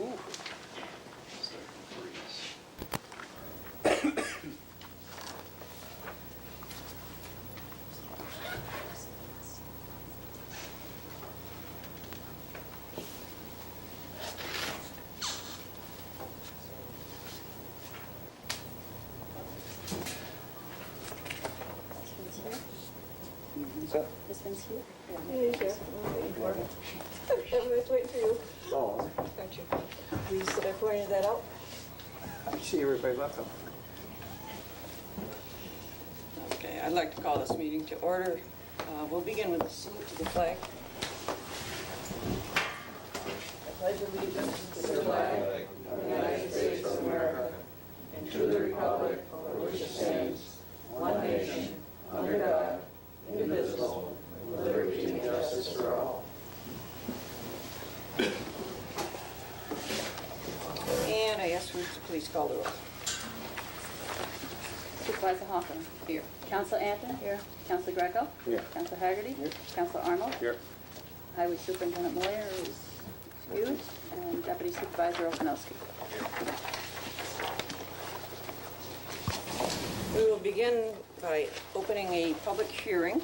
Ooh. This one's here. Yeah, he's here. I'm waiting for him. Everybody's waiting for you. Oh, Aren't you? Pleased that I pointed that out. I see everybody left them. Okay, I'd like to call this meeting to order. We'll begin with a salute to the flag. I pledge allegiance to the flag of the United States of America and to the republic for which it stands, one nation, under God, indivisible, with liberty and justice for all. And I ask Ruth to please call the roll. Supervisor Hawthorne. Here. Councilor Anthony. Here. Councilor Greco. Here. Councilor Haggerty. Here. Councilor Arnold. Here. Highway Superintendent Moyer is excused. And Deputy Supervisor Opanowski. We will begin by opening a public hearing.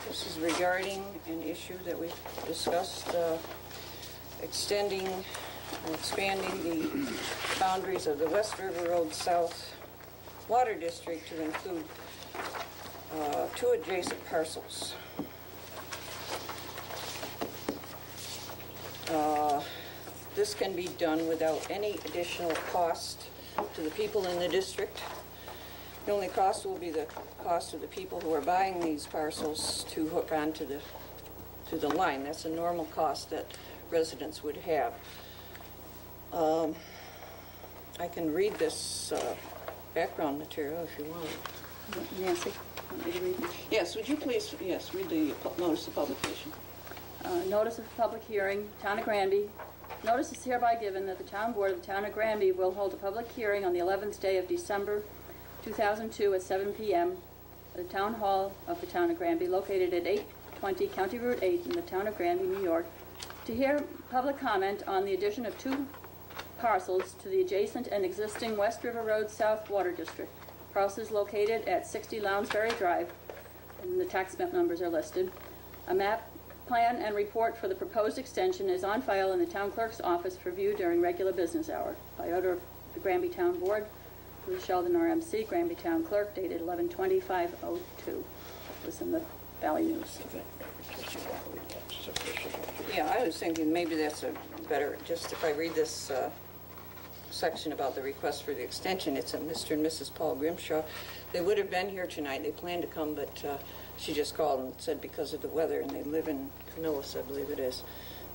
This is regarding an issue that we've discussed, extending and expanding the boundaries of the West River Road South Water District to include 2 adjacent parcels. This can be done without any additional cost to the people in the district. The only cost will be the cost of the people who are buying these parcels to hook onto the line. That's a normal cost that residents would have. I can read this background material if you want. Nancy, want me to read this? Yes, would you please, yes, read the notice of publication. Notice of public hearing, Town of Granby. Notice is hereby given that the Town Board of the Town of Granby will hold a public hearing on the 11th day of December 2002 at 7 p.m. at the Town Hall of the Town of Granby, located at 820 County Route 8 in the Town of Granby, New York, to hear public comment on the addition of 2 parcels to the adjacent and existing West River Road South Water District. Parcels located at 60 Lounsbury Drive, and the tax map numbers are listed. A map, plan, and report for the proposed extension is on file in the Town Clerk's office for view during regular business hour. By order of the Granby Town Board, Louis Sheldon, RMC, Granby Town Clerk, dated 11/25/02. Was in the Valley News. Yeah, I was thinking maybe that's a better, just if I read this section about the request for the extension, it's a Mr. and Mrs. Paul Grimshaw. They would have been here tonight. They planned to come, but she just called and said because of the weather, and they live in Camillus, I believe it is,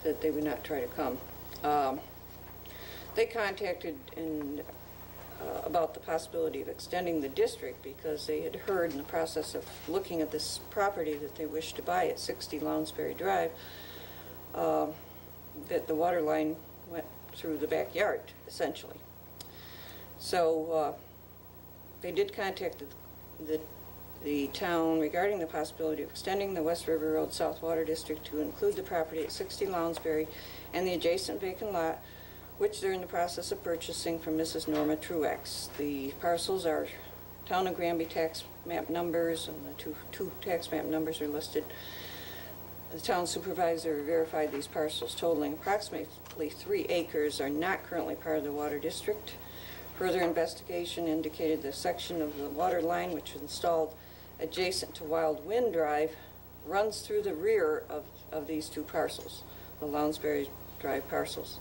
that they would not try to come. They contacted about the possibility of extending the district because they had heard in the process of looking at this property that they wished to buy at 60 Lounsbury Drive that the water line went through the backyard, essentially. So they did contact the town regarding the possibility of extending the West River Road South Water District to include the property at 60 Lounsbury and the adjacent vacant lot, which they're in the process of purchasing from Mrs. Norma Truex. The parcels are Town of Granby tax map numbers, and the two tax map numbers are listed. The town supervisor verified these parcels totaling approximately 3 acres are not currently part of the water district. Further investigation indicated the section of the water line, which was installed adjacent to Wild Wind Drive, runs through the rear of these 2 parcels, the Lounsbury Drive parcels.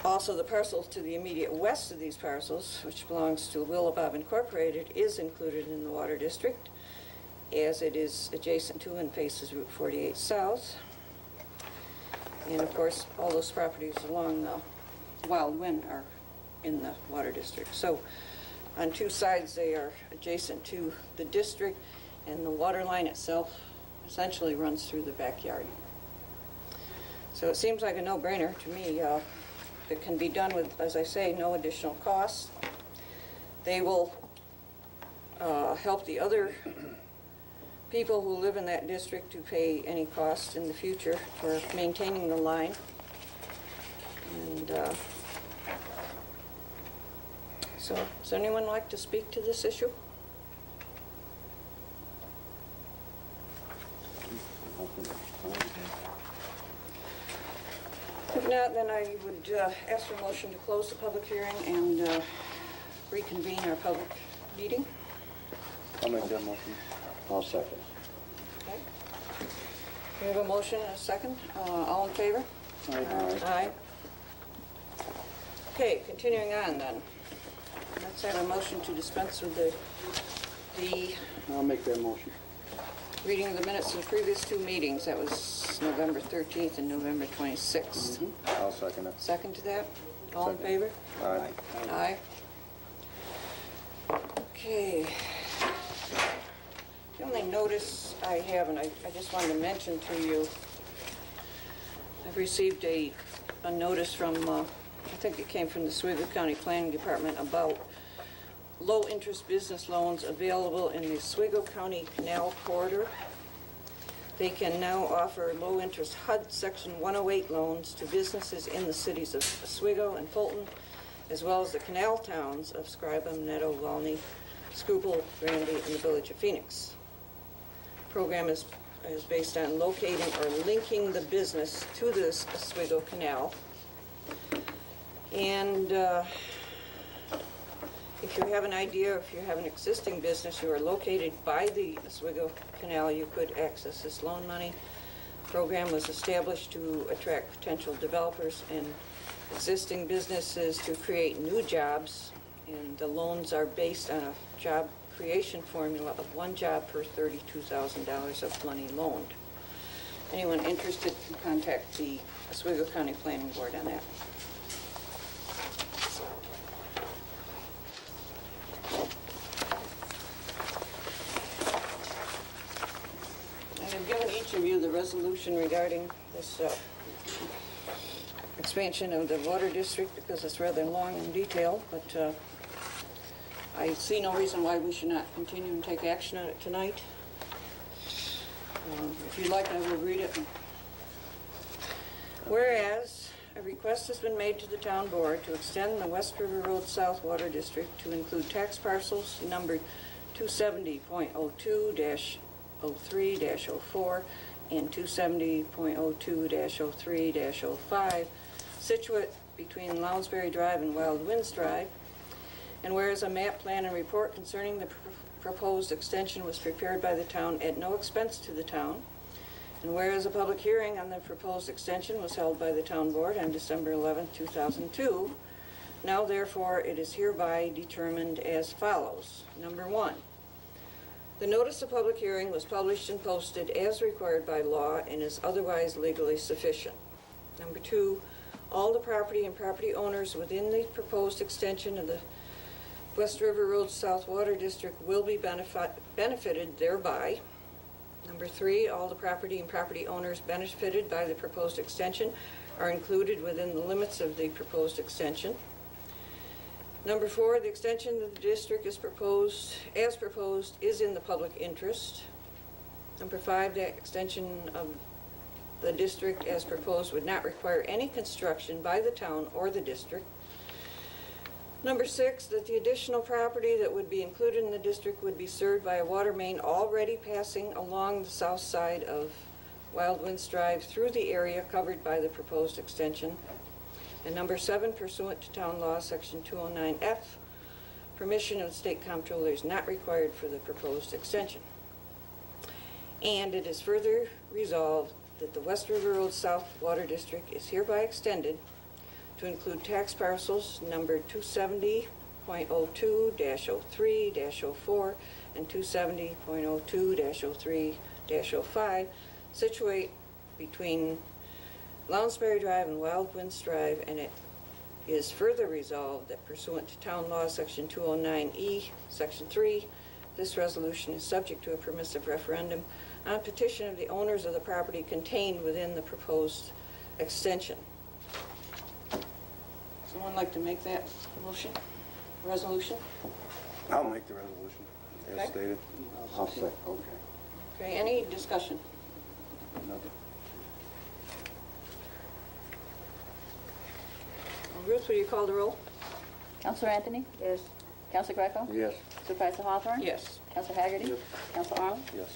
Also, the parcels to the immediate west of these parcels, which belongs to Willibob Incorporated, is included in the water district, as it is adjacent to and faces Route 48 South. And of course, all those properties along the Wild Wind are in the water district. So on 2 sides, they are adjacent to the district, and the water line itself essentially runs through the backyard. So it seems like a no-brainer to me. It can be done with, as I say, no additional costs. They will help the other people who live in that district to pay any costs in the future for maintaining the line. And so, does anyone like to speak to this issue? If not, then I would ask for a motion to close the public hearing and reconvene our public meeting. I'll make that motion. I'll second. Okay. We have a motion and a second. All in favor? Aye. Aye. Okay, continuing on then. Let's have a motion to dispense with the I'll make that motion. reading of the minutes of the previous two meetings. That was November 13th and November 26th. I'll second it. Second to that? All in Second. favor? Aye. Aye. Okay. The only notice I have, and I just wanted to mention to you, I've received a notice from, I think it came from the Oswego County Planning Department about low-interest business loans available in the Oswego County Canal Corridor. They can now offer low-interest HUD Section 108 loans to businesses in the cities of Oswego and Fulton, as well as the canal towns of Scribum, Netto, Walney, Schuylkill, Granby, and the Village of Phoenix. The program is based on locating or linking the business to the Oswego Canal. And if you have an idea, if you have an existing business, you are located by the Oswego Canal, you could access this loan money. The program was established to attract potential developers and existing businesses to create new jobs, and the loans are based on a job creation formula of one job per $32,000 of money loaned. Anyone interested can contact the Oswego County Planning Board on that. I have given each of you the resolution regarding this expansion of the water district because it's rather long and detailed, but I see no reason why we should not continue and take action on it tonight. If you'd like, I will read it. Whereas a request has been made to the town board to extend the West River Road South Water District to include tax parcels numbered 270.02-03-04 and 270.02-03-05, situate between Lounsbury Drive and Wild Winds Drive. And whereas a map plan and report concerning the proposed extension was prepared by the town at no expense to the town, and whereas a public hearing on the proposed extension was held by the town board on December 11, 2002, now therefore it is hereby determined as follows. Number one, the notice of public hearing was published and posted as required by law and is otherwise legally sufficient. Number two, all the property and property owners within the proposed extension of the West River Road South Water District will be benefited thereby. Number three, all the property and property owners benefited by the proposed extension are included within the limits of the proposed extension. Number four, the extension of the district is proposed is in the public interest. Number five, the extension of the district as proposed would not require any construction by the town or the district. Number six, that the additional property that would be included in the district would be served by a water main already passing along the south side of Wild Winds Drive through the area covered by the proposed extension. And number seven, pursuant to Town Law, Section 209F, permission of the State Comptroller is not required for the proposed extension. And it is further resolved that the West River Road South Water District is hereby extended to include tax parcels numbered 270.02-03-04 and 270.02-03-05, situate between Lounsbury Drive and Wild Winds Drive, and it is further resolved that pursuant to Town Law, Section 209E, Section 3, this resolution is subject to a permissive referendum on petition of the owners of the property contained within the proposed extension. Someone like to make that motion, resolution? I'll make the resolution as Okay. stated. I'll second. Okay. Okay, any discussion? Nothing. Ruth, will you call the roll? Counselor Anthony? Yes. Counselor Greco? Yes. Supervisor Hawthorne? Yes. Counselor Haggerty? Yes. Counselor Arnold? Yes.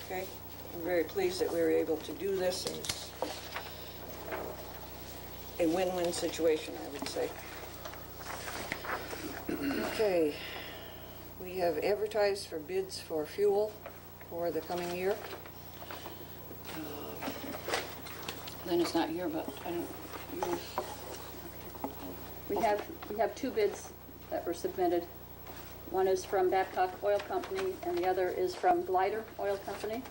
Okay. I'm very pleased that we were able to do this. It's a win-win situation, I would say. Okay. We have advertised for bids for fuel for the coming year. Lynn is not here, but I don't, We have two bids that were submitted. One is from Babcock Oil Company, and the other is from Glider Oil Company.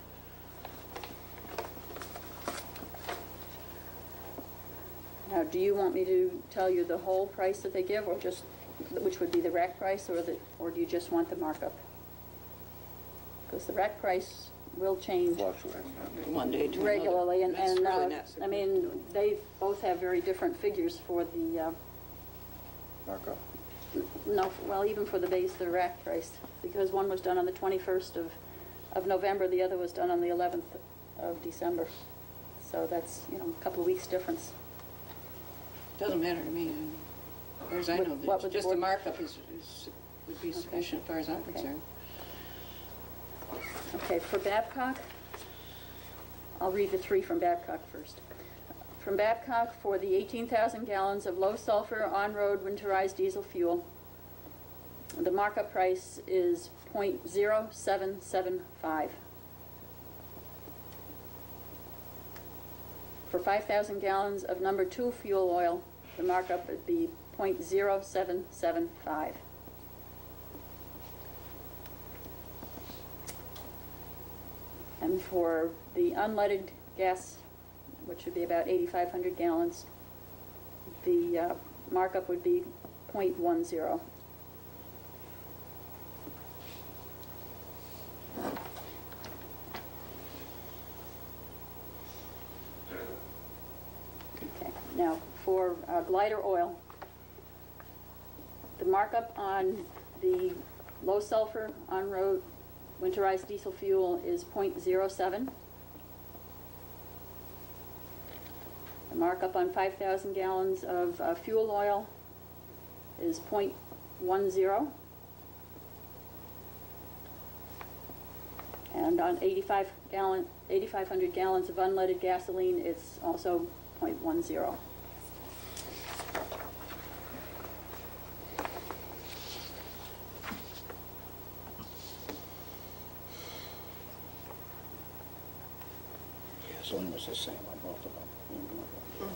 Now, do you want me to tell you the whole price that they give, or just, which would be the rack price, or do you just want the markup? Because the rack price will change Fluctuates. one day to another. regularly, and, That's really not I significant. mean, they both have very different figures for the, Markup. no, well, even for the base, the rack price, because one was done on the 21st of November, the other was done on the 11th of December. So that's, you know, a couple of weeks difference. Doesn't matter to me. As far as I know, What would the just the board- markup would be sufficient as far as I'm Okay. concerned. Okay, for Babcock, I'll read the three from Babcock first. From Babcock, for the 18,000 gallons of low sulfur on-road winterized diesel fuel, the markup price is .0775. For 5,000 gallons of number 2 fuel oil, the markup would be .0775. And for the unleaded gas, which would be about 8,500 gallons, the markup would be .10. Okay. Now, for glider oil, the markup on the low sulfur on-road winterized diesel fuel is .07. The markup on 5,000 gallons of fuel oil is .10. And on 8,500 gallons of unleaded gasoline, it's also .10. Gasoline was the same on both of them.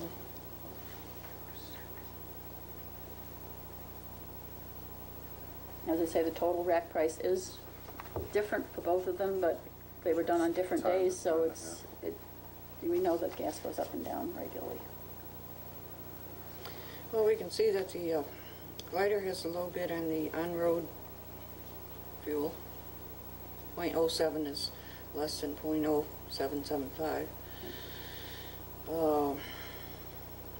As I say, the total rack price is different for both of them, but they were done on different It's hard days, to so do it, we know that gas goes up and down regularly. Well, we can see that the glider has a low bid on the on-road fuel. .07 is less than .0775.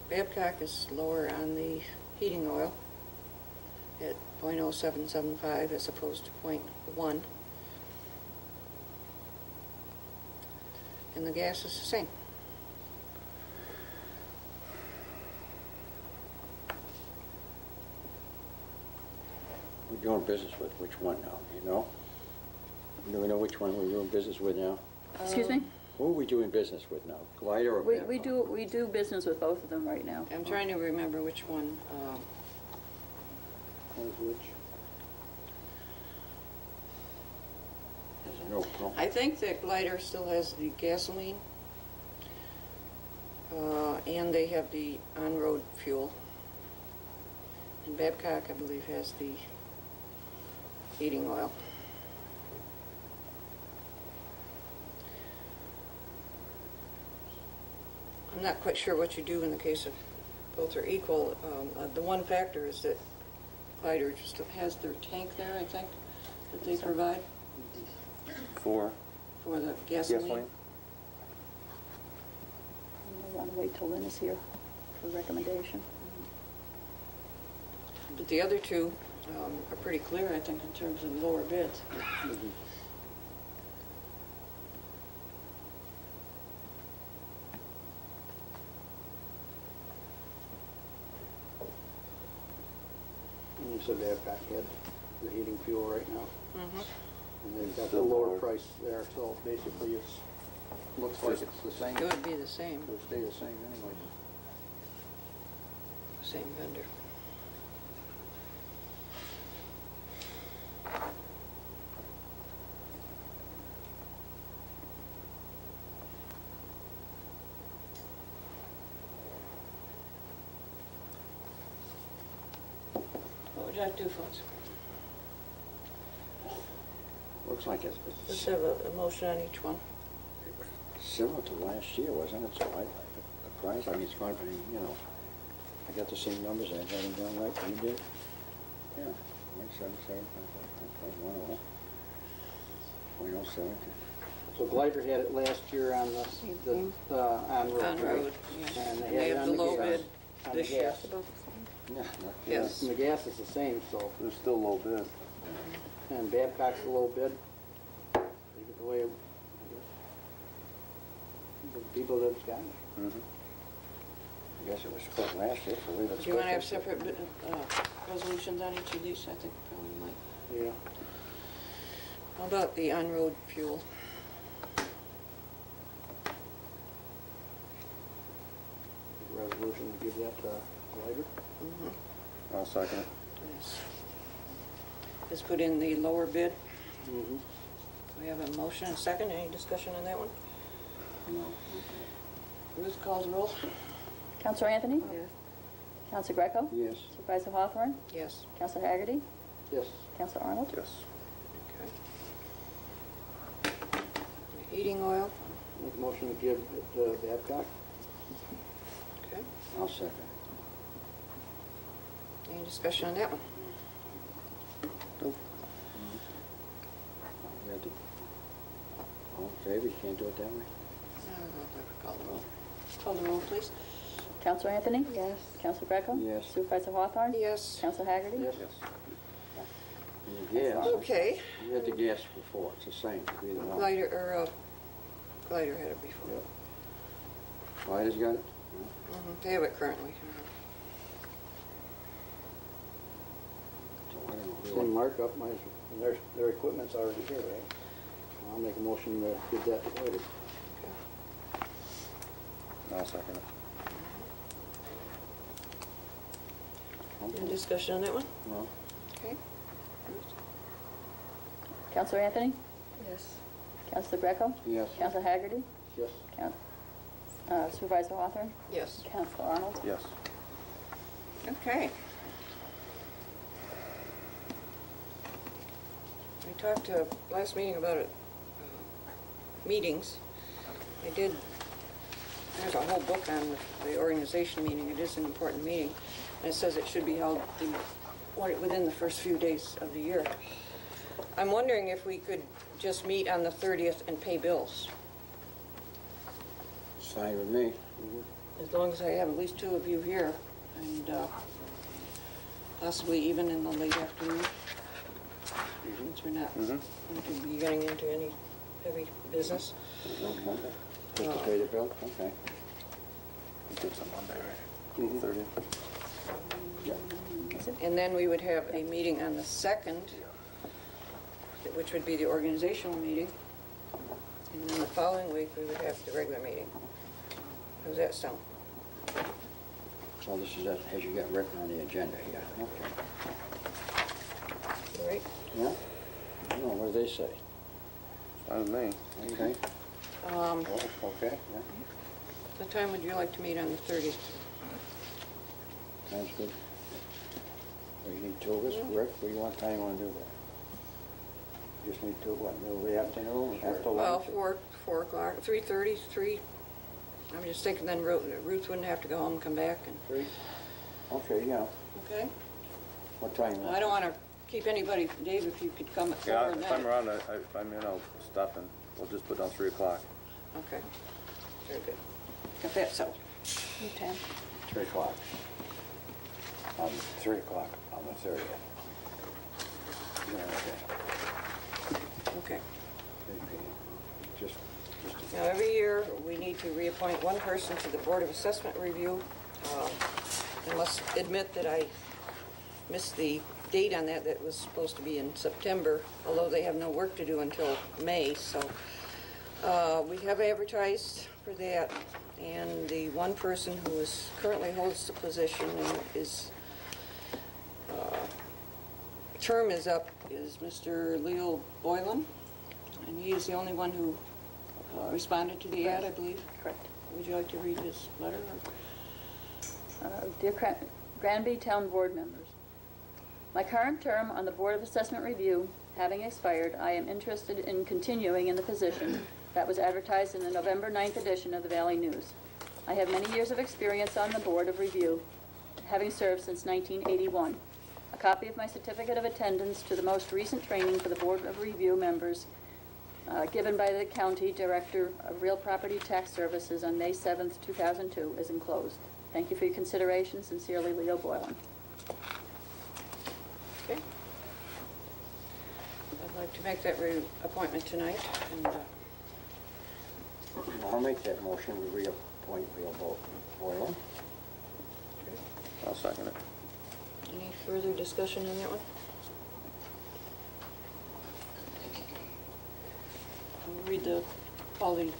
Babcock is lower on the heating oil at .0775 as opposed to .1. And the gas is the same. We're doing business with which one now, do you know? Do we know which one we're doing business with now? Excuse me? Who are we doing business with now? Glider or We Babcock? we do business with both of them right now. I'm trying to remember which one. Who's which? No, no. I think that glider still has the gasoline, and they have the on-road fuel. And Babcock, I believe, has the heating oil. I'm not quite sure what you do in the case of both are equal. The one factor is that glider just has their tank there, I think, that they provide For for the gasoline. gasoline? I want to wait till Lynn is here for recommendation. But the other two are pretty clear, I think, in terms of lower bids. you said Babcock had the heating fuel right now. Mhm. And they've got the Still lower lower. price there, so basically looks like it's the same. It would be the same, It'll stay the same anyway. same vendor. What would you like to do, folks? Looks like it's Let's have a motion on each one. similar to last year, wasn't it? So the price, I mean, it's going to be, you know, I got the same numbers, I had them down right, you did? Yeah, 177, okay, 107. So Glider had it last year on the on-road. On right? road, yes. And And they they had it have on the low gas. bid On this the year. gas. Yeah, not- Yes. And the gas is the same, so, There's still low bid. and Babcock's the low bid. Take it away, I guess. The people that's got it. Mhm. I guess it was split last year, so leave it. Do you want to have split this year. separate resolutions on each of these? I think probably might. Yeah. How about the on-road fuel? Resolution to give that to Glider. Mhm. I'll second it. Yes. Let's put in the lower bid. Mm-hmm. We have a motion and a second. Any discussion on that one? No. Ruth calls the roll. Counselor Anthony? Yes. Counselor Greco? Yes. Supervisor Hawthorne? Yes. Counselor Haggerty? Yes. Counselor Arnold? Yes. Okay. Heating oil. Make a motion to give it to Babcock. Okay. I'll second. Any discussion on that one? Nope. We have to, all in favor, you can't do it that way? I don't know if I could call the roll. Call the roll, please. Counselor Anthony? Yes. Counselor Greco? Yes. Supervisor Hawthorne? Yes. Counselor Haggerty? Yes. And the gas, Okay. you had the gas before, it's the same, either one. Glider had it before. Yep. Glider's got it? Mhm. They have it currently. So I don't know. Same markup, and their equipment's already here, right? I'll make a motion to give that to Glider. I'll second it. Any discussion on that one? No. Okay. Counselor Anthony? Yes. Counselor Greco? Yes. Counselor Haggerty? Yes. Supervisor Hawthorne? Yes. Counselor Arnold? Yes. Okay. We talked last meeting about meetings. There's a whole book on the organization meeting. It is an important meeting. And it says it should be held within the first few days of the year. I'm wondering if we could just meet on the 30th and pay bills, It's fine with me. as long as I have at least two of you here, and possibly even in the late afternoon, since we're not going to be getting into any heavy business. Just to pay the bill, okay. It's on Monday, right? 30th. Yeah. And then we would have a meeting on the 2nd, which would be the organizational meeting. And then the following week, we would have the regular meeting. How's that sound? So this is as you got written on the agenda here, okay. All right? Yeah? I don't know, what do they say? Fine with me. Okay. Um, Oh, okay, yeah, What time would you like to meet on the 30th? sounds good. Well, you need two of us, Rick, what time you want to do that? Just need two, what, middle of the afternoon, after Well, lunch? 4 o'clock, 3:30, 3. I'm just thinking then Ruth wouldn't have to go home and come back. And 3? Okay, yeah, okay? what time? I don't want to keep anybody, Dave, if you could come at 4 Yeah, and if I'm then. around, if I'm in, I'll stop and we'll just put down 3 o'clock. Okay, very good. Got that settled. Okay. 3 o'clock. 3 o'clock on the 30th. Yeah, okay. Okay. 3 p.m. Just Now, every year, we need to reappoint one person to the Board of Assessment Review. I must admit that I missed the date on that that was supposed to be in September, although they have no work to do until May, so we have advertised for that, and the one person who currently holds the position and is term is up is Mr. Leo Boylan, and he is the only one who responded to the ad, I believe. Correct. Would you like to read his letter? Dear Granby Town Board members, my current term on the Board of Assessment Review having expired, I am interested in continuing in the position that was advertised in the November 9th edition of the Valley News. I have many years of experience on the Board of Review, having served since 1981. A copy of my certificate of attendance to the most recent training for the Board of Review members given by the County Director of Real Property Tax Services on May 7th, 2002 is enclosed. Thank you for your consideration. Sincerely, Leo Boylan. Okay. I'd like to make that appointment tonight, and I'll make that motion, we reappoint Leo Boylan. I'll second it. any further discussion on that one? Read call the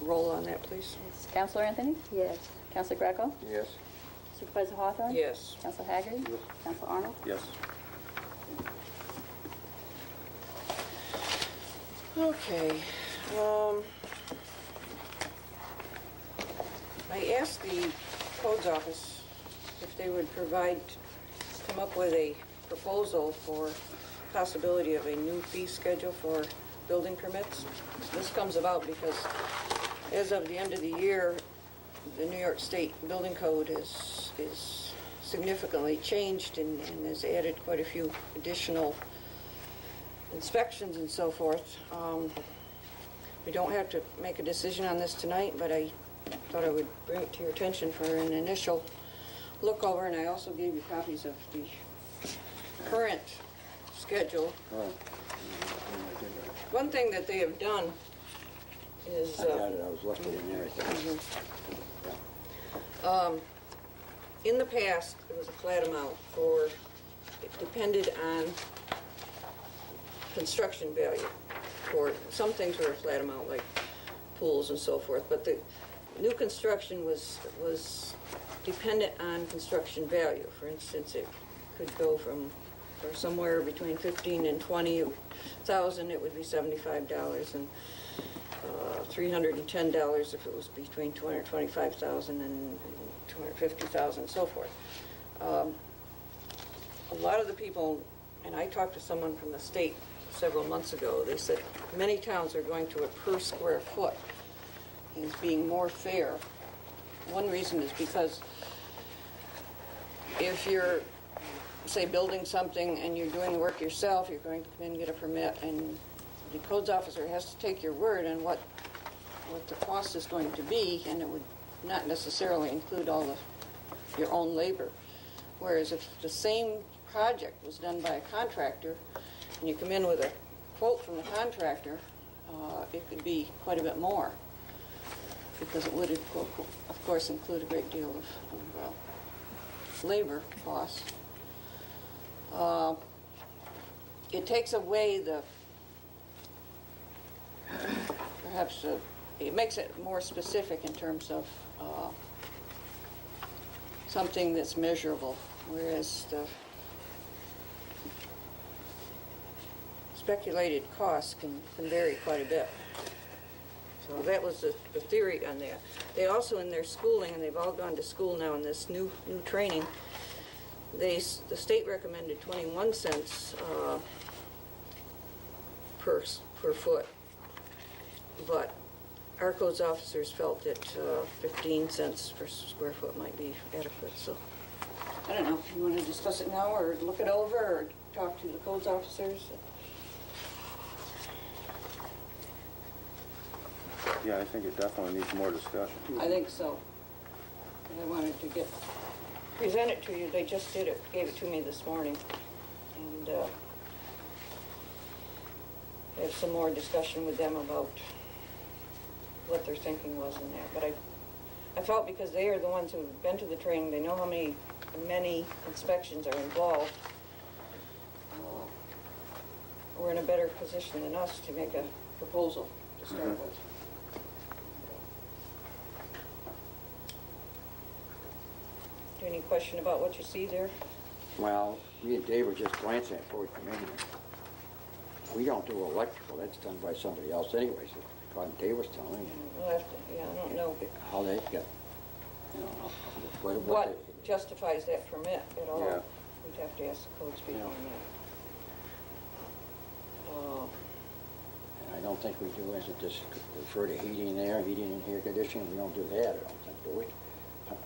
roll on that, please. Yes. Councilor Anthony? Yes. Councilor Greco? Yes. Supervisor Hawthorne? Yes. Councilor Hagerty? Yes. Councilor Arnold? Yes. Okay. I asked the codes office if they would come up with a proposal for possibility of a new fee schedule for building permits. This comes about because as of the end of the year, the New York State Building Code is significantly changed and has added quite a few additional inspections and so forth. We don't have to make a decision on this tonight, but I thought I would bring it to your attention for an initial look over, and I also gave you copies of the current schedule. Oh. One thing that they have done is... I got it, I was looking in there. In the past, it was a flat amount it depended on construction value. For some things were a flat amount, like pools and so forth, but the new construction was dependent on construction value. For instance, it could go for somewhere between 15 and 20,000, it would be $75, and $310 if it was between 225,000 and 250,000, so forth. A lot of the people, and I talked to someone from the state several months ago, they said many towns are going to a per square foot as being more fair. One reason is because if you're, say, building something and you're doing the work yourself, you're going to come in and get a permit, and the codes officer has to take your word on what the cost is going to be, and it would not necessarily include all your own labor. Whereas if the same project was done by a contractor, and you come in with a quote from the contractor, it could be quite a bit more, because it would, of course, include a great deal of labor costs. It takes away it makes it more specific in terms of something that's measurable, whereas the speculated costs can vary quite a bit. So that was the theory on that. They also, in their schooling, and they've all gone to school now in this new training, the state recommended 21 cents per foot, but our codes officers felt that 15 cents per square foot might be adequate. So I don't know, you want to discuss it now, or look it over, or talk to the codes officers? Yeah, I think it definitely needs more discussion. I think so. I wanted to present it to you. They just gave it to me this morning, and have some more discussion with them about what their thinking was in that. But I felt because they are the ones who've been to the training, they know how many inspections are involved. were in a better position than us to make a proposal to start with. Any question about what you see there? Well, me and Dave were just glancing at before we come in here. We don't do electrical, that's done by somebody else anyways, according to Dave was telling me. We'll have to, yeah, I don't know How they get, you know, what they- justifies that permit at all. Yeah. We'd have to ask the codes people Yeah. on that. And I don't think we do, is it just refer to heating there, heating and air conditioning, we don't do that, I don't think, do we? No.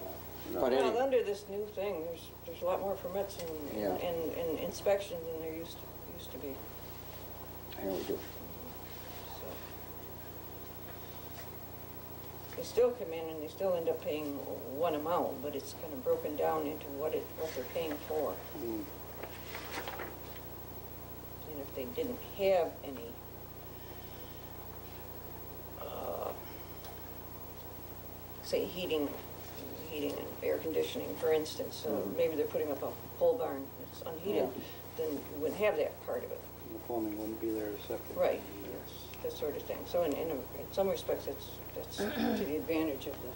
But Well, anyway, under this new thing, there's a lot more permits Yeah. and inspections than there used to be. I know we do. So they still come in and they still end up paying one amount, but it's kind of broken down into what they're paying for. Mm. And if they didn't have any say heating and air conditioning, for instance, maybe they're putting up a pole barn that's unheated, then you wouldn't have that part of it. The plumbing wouldn't be there to septic. Right, that sort of thing. So in some respects, that's to the advantage of the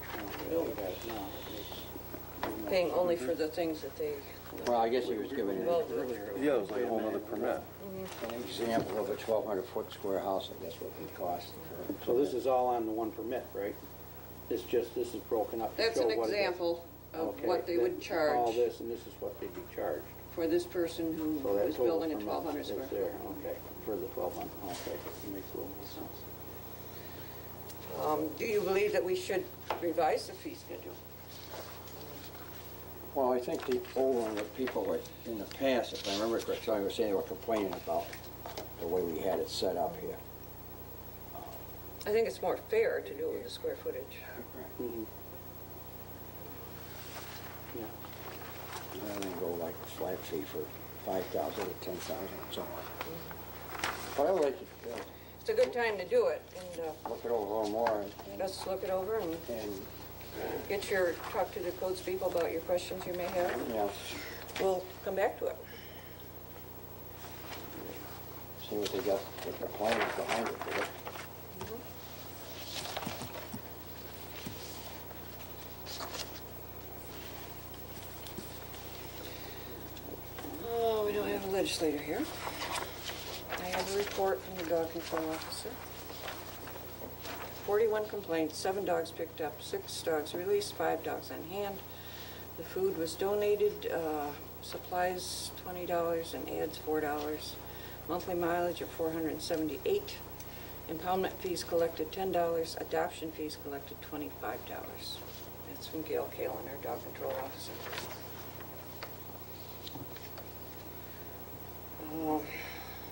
Really building, got it now. It makes- paying only for the things that they. Well, I guess he was giving Well, an Yeah, it was like a whole nother permit. example of a 1,200-foot square house, I guess what it would cost. So this is all on the one permit, right? It's just, this is broken up to That's show an what it is. example of Okay, what they would All charge this, and this is what they'd be charged. for this person who So that is total building a permit 1,200 is square there, foot. okay, for the 1,200, okay, it makes a little more sense. Do you believe that we should revise the fee schedule? Well, I think the old one that people were, in the past, if I remember correctly, somebody was saying they were complaining about the way we had it set up here. I think it's more fair to do it with the square footage. Mhm. Yeah. Rather than go like a flat fee for 5,000 or 10,000 or something. But I would like to It's a good time to do it, and look it over a little more and let's look it over and and, talk to the codes people about your questions you may have. you know, We'll come back to it. see what they got, what their plan is behind it. Oh, we don't have a legislator here. I have a report from the dog control officer. 41 complaints, 7 dogs picked up, 6 dogs released, 5 dogs on hand. The food was donated, supplies $20 and ads $4. Monthly mileage of $478. Impoundment fees collected $10. Adoption fees collected $25. That's from Gail Kalen, our dog control officer.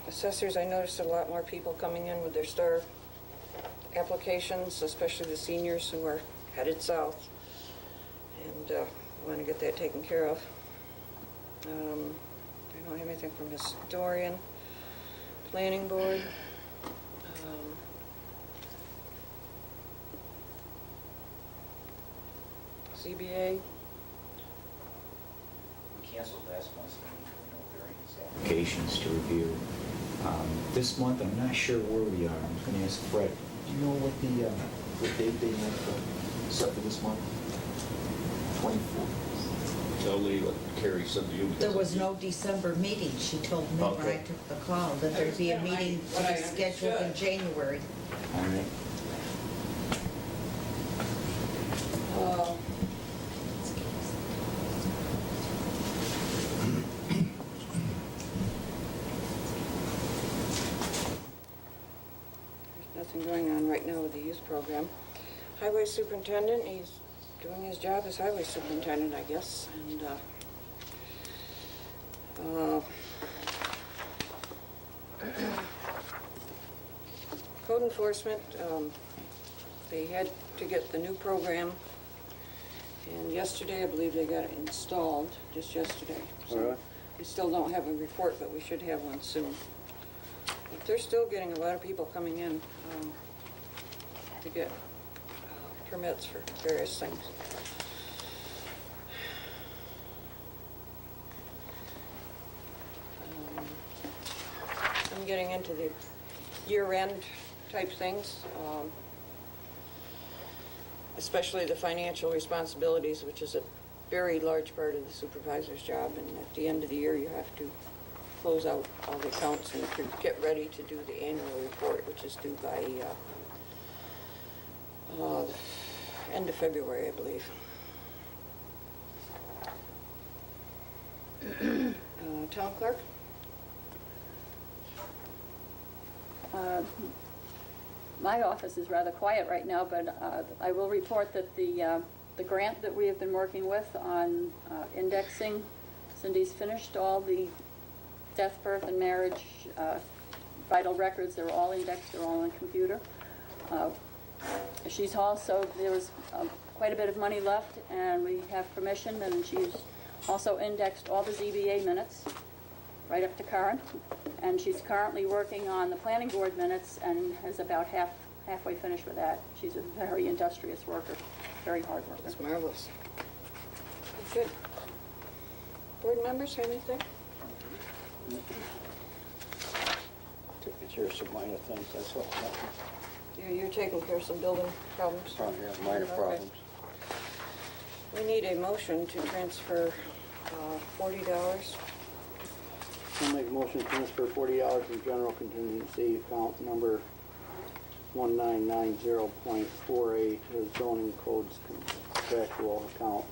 Assessors, I noticed a lot more people coming in with their STAR applications, especially the seniors who are headed south, and want to get that taken care of. I don't have anything from historian, planning board. CBA. We canceled last month's meeting for no variance applications to review. This month, I'm not sure where we are. I'm going to ask Fred. Do you know what date they meant for, set for this month? 24th. Tell Lee what Carrie said to you. There was no December meeting. She told me when I Okay. took the call that there'd be a meeting to be scheduled in January. All right. There's nothing going on right now with the youth program. Highway superintendent, he's doing his job as highway superintendent, I guess, and code enforcement, they had to get the new program, and yesterday, I believe they got it installed, just yesterday. So All right. we still don't have a report, but we should have one soon. But they're still getting a lot of people coming in to get permits for various things. getting into the year-end type things, especially the financial responsibilities, which is a very large part of the supervisor's job. And at the end of the year, you have to close out all the accounts and to get ready to do the annual report, which is due by end of February, I believe. Town clerk? My office is rather quiet right now, but I will report that the grant that we have been working with on indexing, Cindy's finished all the death, birth, and marriage vital records. They're all indexed, they're all on computer. She's also, there was quite a bit of money left, and we have permission, and she's also indexed all the ZBA minutes, right up to current. And she's currently working on the planning board minutes and is about halfway finished with that. She's a very industrious worker, very hard worker. That's marvelous. Good. Board members, have anything? Took care of some minor things, that's all. You're taking care of some building problems? Probably have minor Okay. problems. We need a motion to transfer $40. I'll make a motion to transfer $40 from general contingency account number 1990.48 to zoning codes contractual account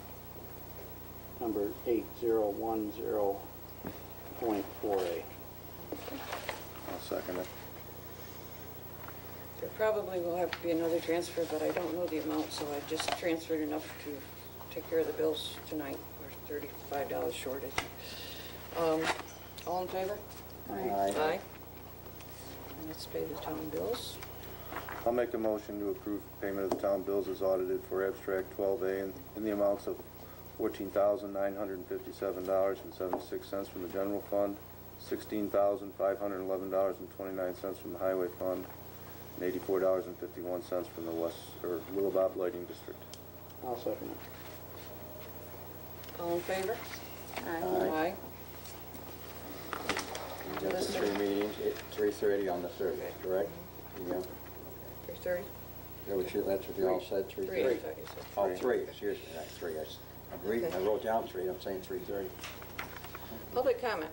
number 8010.48. I'll second it. There probably will have to be another transfer, but I don't know the amount, so I just transferred enough to take care of the bills tonight. We're $35 short, I think. All in favor? Aye. And let's pay the town bills. I'll make a motion to approve payment of the town bills as audited for abstract 12A in the amounts of $14,957.76 from the general fund, $16,511.29 from the highway fund, and $84.51 from the Little Bob Lighting District. I'll second it. All in favor? Aye. You got the 3 meetings, 3:30 on the 3rd, correct? Yeah. 3:30? That's what you all said, 3:30? 3, I thought you said. Oh, 3, excuse me, that's 3. I wrote down 3, I'm saying 3:30. Public comment.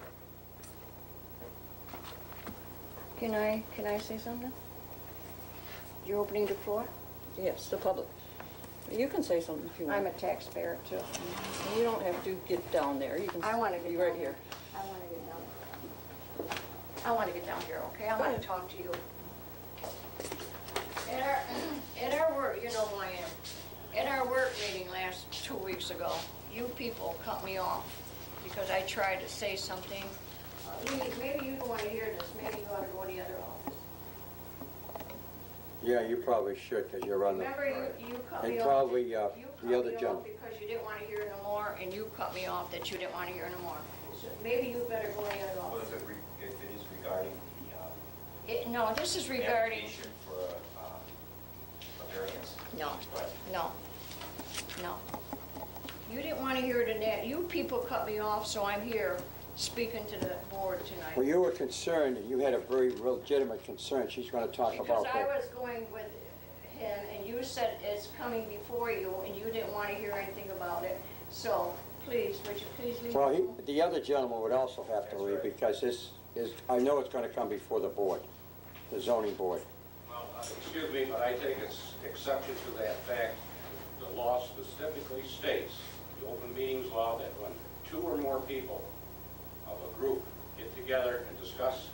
Can I say something? You're opening the floor? Yes, the public. You can say something if you want. I'm a taxpayer too. You don't have to get down there. You can I want to get be down right here. I want to get down. I want to get down here, okay? I Go want ahead. to talk to you. At our work, you know who I am. At our work meeting last 2 weeks ago, you people cut me off because I tried to say something. Maybe you don't want to hear this. Maybe you ought to go to the other office. Yeah, you probably should, because you're on the... Remember, you cut And me off. probably You cut the other me off gentleman. because you didn't want to hear no more, and you cut me off that you didn't want to hear no more. So maybe you better go to the other Well, office. if it is regarding No, this is the regarding, application for a variance. no, no. You didn't want to hear it in that. You people cut me off, so I'm here speaking to the board tonight. Well, you were concerned, you had a very legitimate concern, she's going to talk Because about I that. was going with him, and you said it's coming before you, and you didn't want to hear anything about it. So, please, would you please leave? Well, the other gentleman would also have to leave, because this is, I know it's going to come before the board, the zoning board. Well, excuse me, but I take exception to that fact. The law specifically states, the open meetings law, that when 2 or more people of a group get together and discuss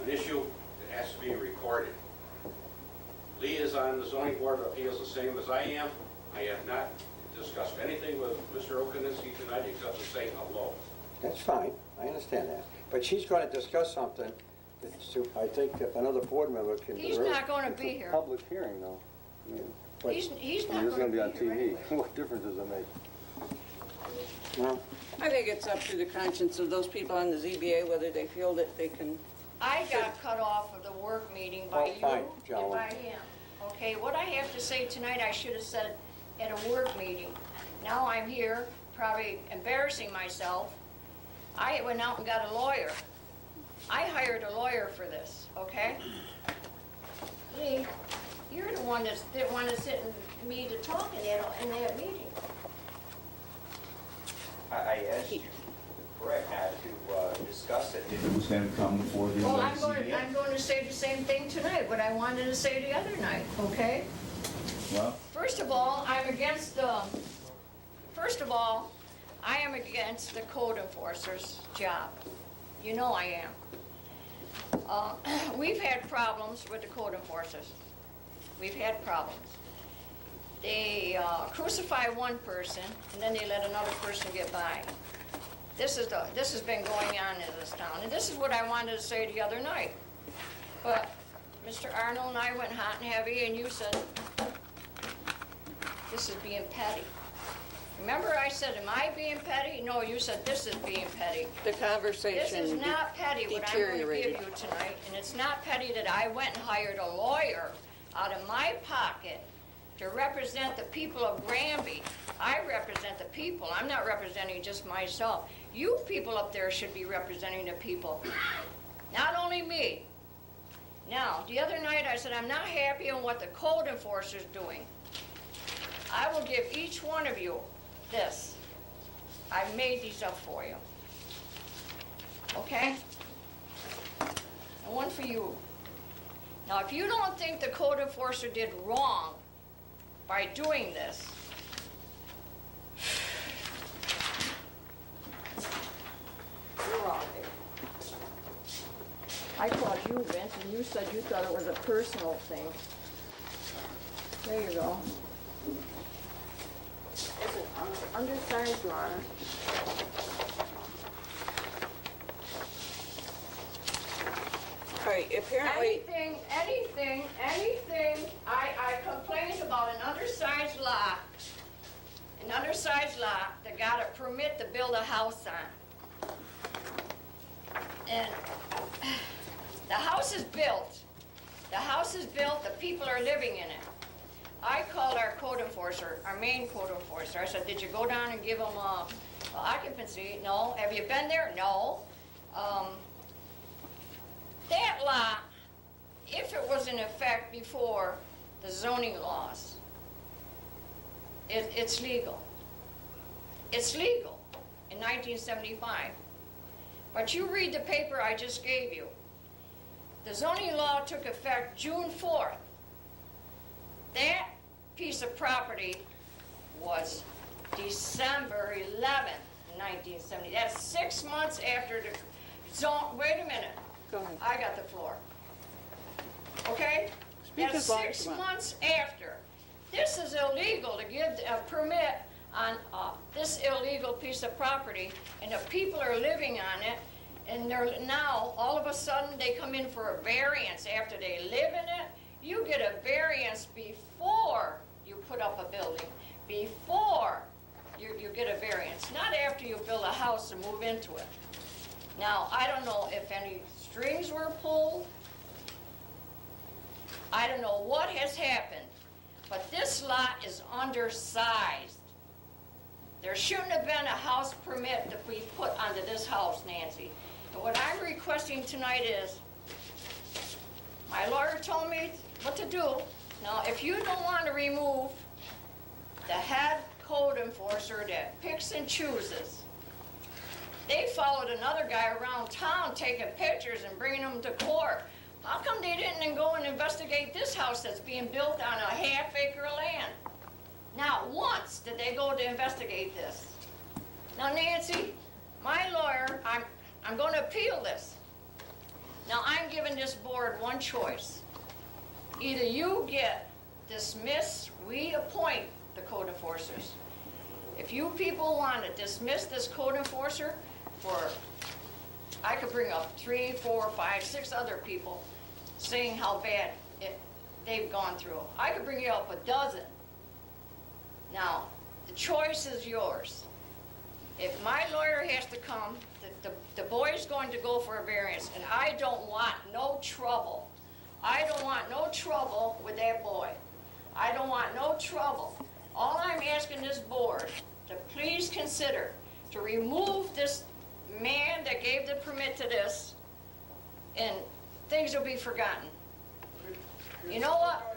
an issue, it has to be recorded. Lee is on the zoning board of appeals the same as I am. I have not discussed anything with Mr. Okoniski tonight except to say hello. That's fine, I understand that. But she's going to discuss something that I think if another board member can... He's not going to be It's a here. public hearing, though. I mean, but- He's I not mean, this is going gonna to be on be here TV. anyway. What difference does it make? Well, I think it's up to the conscience of those people on the ZBA whether they feel that they can. I got cut off of the work meeting Oh, by you fine, and Joan. by him. Okay, what I have to say tonight, I should have said at a work meeting. Now I'm here, probably embarrassing myself. I went out and got a lawyer. I hired a lawyer for this, okay? Lee, you're the one that didn't want to sit and me to talk in that meeting. I asked you, correct, not to discuss it, if it was gonna come before the Well, I'm ZBA. going to say the same thing tonight, what I wanted to say the other night, okay? Well, First of all, I am against the code enforcer's job. You know I am. We've had problems with the code enforcers. We've had problems. They crucify one person, and then they let another person get by. This has been going on in this town, and this is what I wanted to say the other night. But Mr. Arnold and I went hot and heavy, and you said, this is being petty. Remember I said, am I being petty? No, you said, this is being petty. The This conversation is not petty what I'm going to give deteriorated. you tonight, and it's not petty that I went and hired a lawyer out of my pocket to represent the people of Granby. I represent the people. I'm not representing just myself. You people up there should be representing the people, not only me. Now, the other night I said, I'm not happy on what the code enforcer's doing. I will give each one of you this. I made these up for you. Okay? And one for you. Now, if you don't think the code enforcer did wrong by doing this, you're wrong. I called you, Vince, and you said you thought it was a personal thing. There you go. It's an undersized runner. All right, apparently, Anything, I complained about an undersized lot that got a permit to build a house on. And the house is built. The people are living in it. I called our code enforcer, our main code enforcer. I said, did you go down and give them occupancy? No. Have you been there? No. That lot, if it was in effect before the zoning laws, it's legal. It's legal in 1975. But you read the paper I just gave you. The zoning law took effect June 4th. That piece of property was December 11th, 1970. That's 6 months after the zone. Wait a minute. go ahead. I got the floor. Okay? Speak That's as long as 6 you want. months after. This is illegal to give a permit on this illegal piece of property, and the people are living on it, and they're now, all of a sudden, they come in for a variance after they live in it. You get a variance before you put up a building, before you get a variance, not after you build a house and move into it. Now, I don't know if any strings were pulled. I don't know what has happened, but this lot is undersized. There shouldn't have been a house permit to be put onto this house, Nancy. And what I'm requesting tonight is, my lawyer told me what to do. Now, if you don't want to remove the head code enforcer that picks and chooses, they followed another guy around town taking pictures and bringing them to court. How come they didn't go and investigate this house that's being built on a half-acre of land? Not once did they go to investigate this. Now, Nancy, my lawyer, I'm going to appeal this. Now, I'm giving this board one choice. Either you get dismissed, we appoint the code enforcers. If you people want to dismiss this code enforcer I could bring up 3, 4, 5, 6 other people saying how bad they've gone through. I could bring you up a dozen. Now, the choice is yours. If my lawyer has to come, the boy's going to go for a variance, and I don't want no trouble. I don't want no trouble with that boy. I don't want no trouble. All I'm asking this board to please consider to remove this man that gave the permit to this and things will be forgotten. You know what?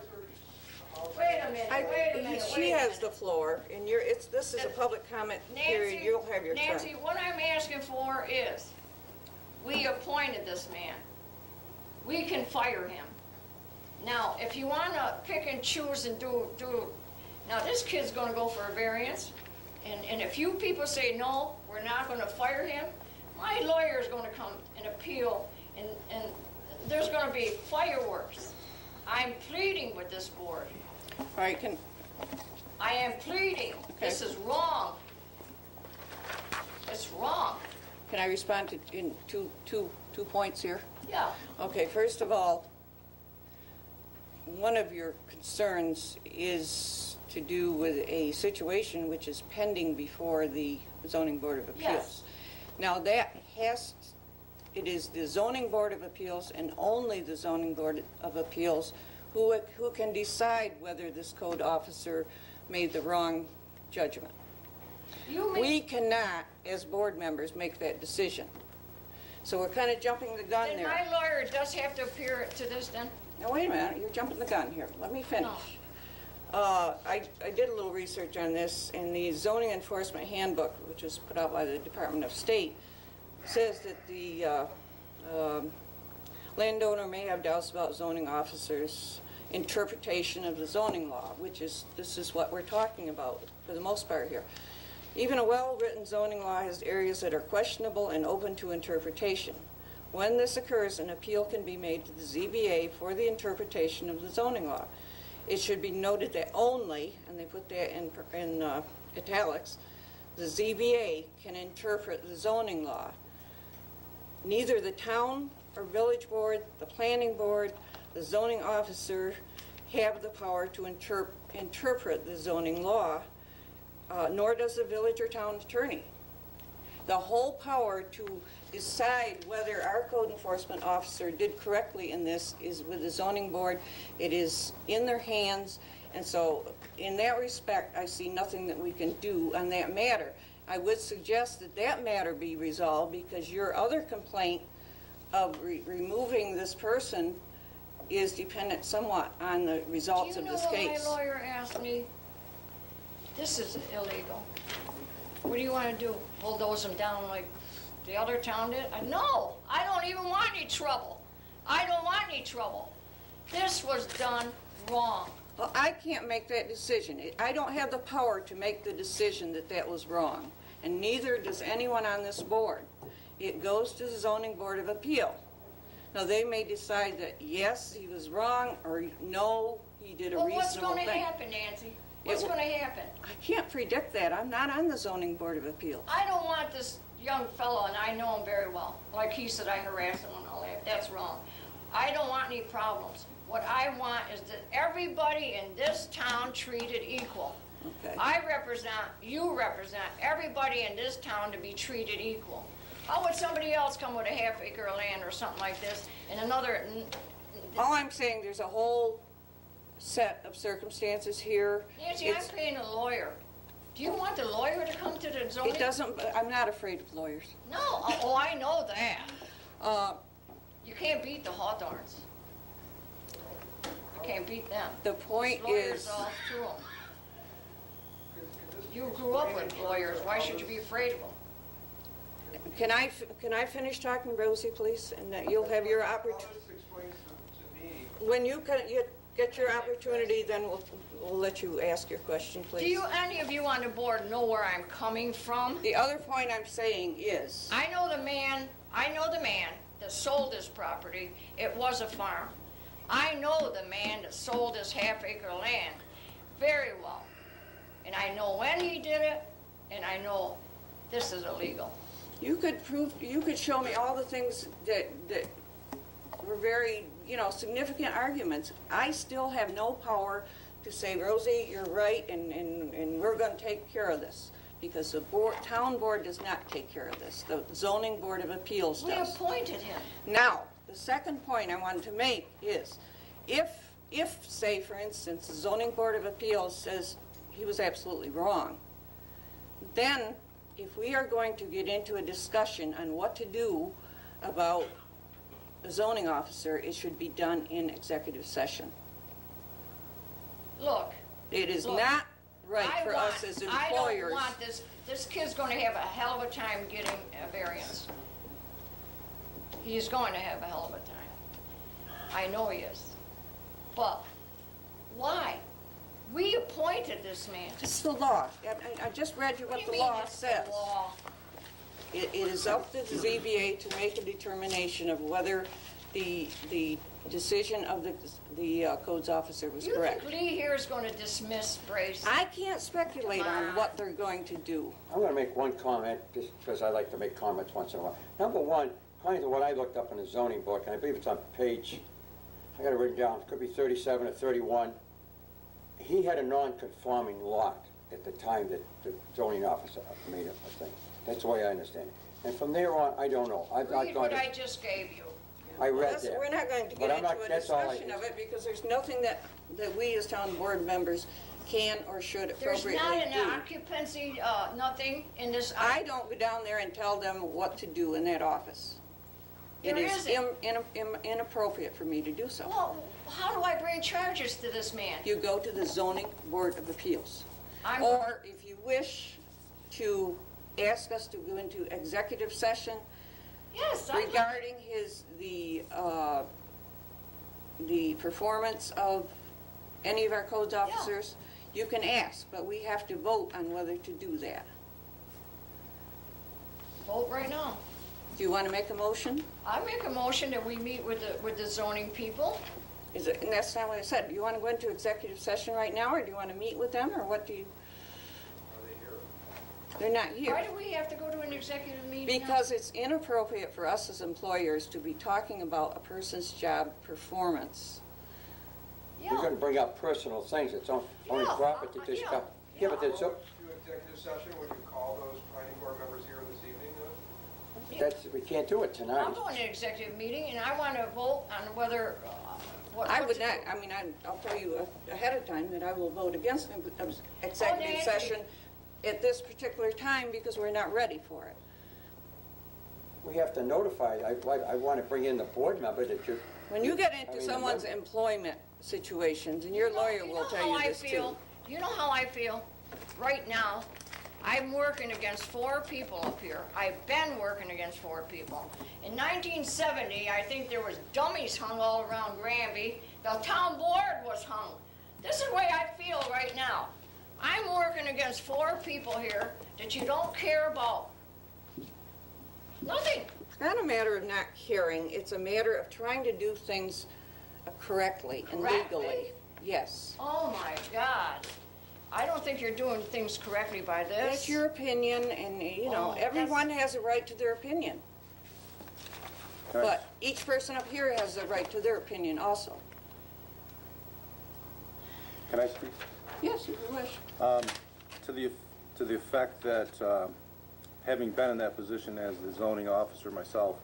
Wait a minute, wait a minute, She wait a has the minute. floor, and this is a public comment period, Nancy, you'll have your turn. Nancy, what I'm asking for is, we appointed this man. We can fire him. Now, if you wanna pick and choose and do, now this kid's gonna go for a variance, and if you people say, no, we're not gonna fire him, my lawyer's gonna come and appeal, and there's gonna be fireworks. I'm pleading with this board. All right, I am pleading. This is wrong. It's wrong. can I respond to, in two points here? Yeah. Okay, first of all, one of your concerns is to do with a situation which is pending before the Zoning Board of Appeals. Yes. Now, it is the Zoning Board of Appeals and only the Zoning Board of Appeals who can decide whether this code officer made the wrong judgment. We cannot, as board members, make that decision. So we're kind of jumping the gun Then there. my lawyer does have to appear to this then? Now, wait a minute, you're jumping the gun here. Let me finish. I did a little research on this, and the Zoning Enforcement Handbook, which was put out by the Department of State, says that the landowner may have doubts about zoning officers' interpretation of the zoning law, this is what we're talking about for the most part here. Even a well-written zoning law has areas that are questionable and open to interpretation. When this occurs, an appeal can be made to the ZBA for the interpretation of the zoning law. It should be noted that only, and they put that in italics, the ZBA can interpret the zoning law. Neither the town or village board, the planning board, the zoning officer have the power to interpret the zoning law, nor does the village or town attorney. The whole power to decide whether our code enforcement officer did correctly in this is with the zoning board. It is in their hands, and so in that respect, I see nothing that we can do on that matter. I would suggest that that matter be resolved, because your other complaint of removing this person is dependent somewhat on the results of this Do you know case. what my lawyer asked me? This is illegal. What do you want to do? Bulldoze them down like the other town did? No, I don't even want any trouble. I don't want any trouble. This was done wrong. Well, I can't make that decision. I don't have the power to make the decision that that was wrong, and neither does anyone on this board. It goes to the Zoning Board of Appeal. Now, they may decide that, yes, he was wrong, or no, he did a Well, reasonable what's thing. going to happen, Nancy? What's going to happen? I can't predict that. I'm not on the Zoning Board of Appeals. I don't want this young fellow, and I know him very well. Like he said, I harassed him and all that. That's wrong. I don't want any problems. What I want is that everybody in this town treated equal. Okay. You represent everybody in this town to be treated equal. How would somebody else come with a half acre of land or something like this and another? All I'm saying, there's a whole set of circumstances here. Nancy, I'm paying a lawyer. Do you want the lawyer to come to the zoning? It doesn't, I'm not afraid of lawyers. No, I know that. You can't beat the Hawthorns. You can't beat them. The point Lawyers is, all through 'em. You grew up with lawyers. Why should you be afraid of them? can I finish talking, Rosie, please? And that you'll have your opportunity. When you get your opportunity, then we'll let you ask your question, please. Do any of you on the board know where I'm coming from? The other point I'm saying is, I know the man that sold this property. It was a farm. I know the man that sold this half-acre land very well. And I know when he did it, and I know this is illegal. you could show me all the things that were very, significant arguments. I still have no power to say, Rosie, you're right, and we're going to take care of this. Because the town board does not take care of this. The Zoning Board of Appeals We does. appointed him. Now, the second point I wanted to make is, if, say, for instance, the Zoning Board of Appeals says he was absolutely wrong, then if we are going to get into a discussion on what to do about zoning officer, it should be done in executive session. Look. It is Look, not right for us as I don't employers. want this kid's gonna have a hell of a time getting a variance. He's going to have a hell of a time. I know he is. But why? We appointed this man. It's the law. I just read you what do the you mean law it's the says. law? It is up to the ZBA to make a determination of whether the decision of the codes officer was You correct. think Lee here is gonna dismiss Brace? I can't speculate Come on on. what they're going to do. I'm gonna make one comment, just because I like to make comments once in a while. Number one, according to what I looked up in the zoning book, and I believe it's on page, I got it written down, it could be 37 or 31, he had a non-conforming lot at the time that the zoning officer made it, I think. That's the way I understand it. And from there on, I don't know. I've not Read gone what to, I just gave you. I read That's- that. We're not going to But get I'm not- into a that's all I- discussion of it because there's nothing that we as town board members can or should There's appropriately not an do. occupancy, nothing in this. I don't go down there and tell them what to do in that office. It There is inappropriate for me to do so. Well, how do I bring charges to this man? You go to the zoning board of appeals. I'm- Or if you wish to ask us to go into executive session Yes, regarding the performance of any of our codes officers, you can ask, but we have to vote on whether to do that. vote right now. Do you want to make a motion? I make a motion that we meet with the zoning people. Is it, and that's not what I said. Do you want to go into executive session right now, or do you want to meet with them, or what do you? Are they here? They're not here. Why do we have to go to an executive meeting now? Because it's inappropriate for us as employers to be talking about a person's job performance. You're gonna bring up personal things, it's only Yeah, proper to discuss. yeah, Yeah, but it's, Do executive session, would you call those planning board members here this evening then? that's, we can't do it tonight. I'm going to an executive meeting and I want to vote on whether, what. I what would to not, do. I mean, I'll tell you ahead of time that I will vote against executive Nancy. session at this particular time because we're not ready for it. We have to notify, I wanna bring in the board member that you. When you get I into mean, someone's the- employment situations, and your lawyer will tell you this too. You know how I feel right now? I'm working against 4 people up here. I've been working against 4 people. In 1970, I think there was dummies hung all around Granby. The town board was hung. This is the way I feel right now. I'm working against 4 people here that you don't care about. Nothing. It's not a matter of not caring, it's a matter of trying to do things correctly and Correctly? legally. Yes. Oh my God. I don't think you're doing things correctly by this. That's your opinion, and, you know, Oh, everyone has a right to their opinion. Right. But each person up here has a right to their opinion also. Can I speak? Yes, if you wish. To the effect that, having been in that position as the zoning officer myself,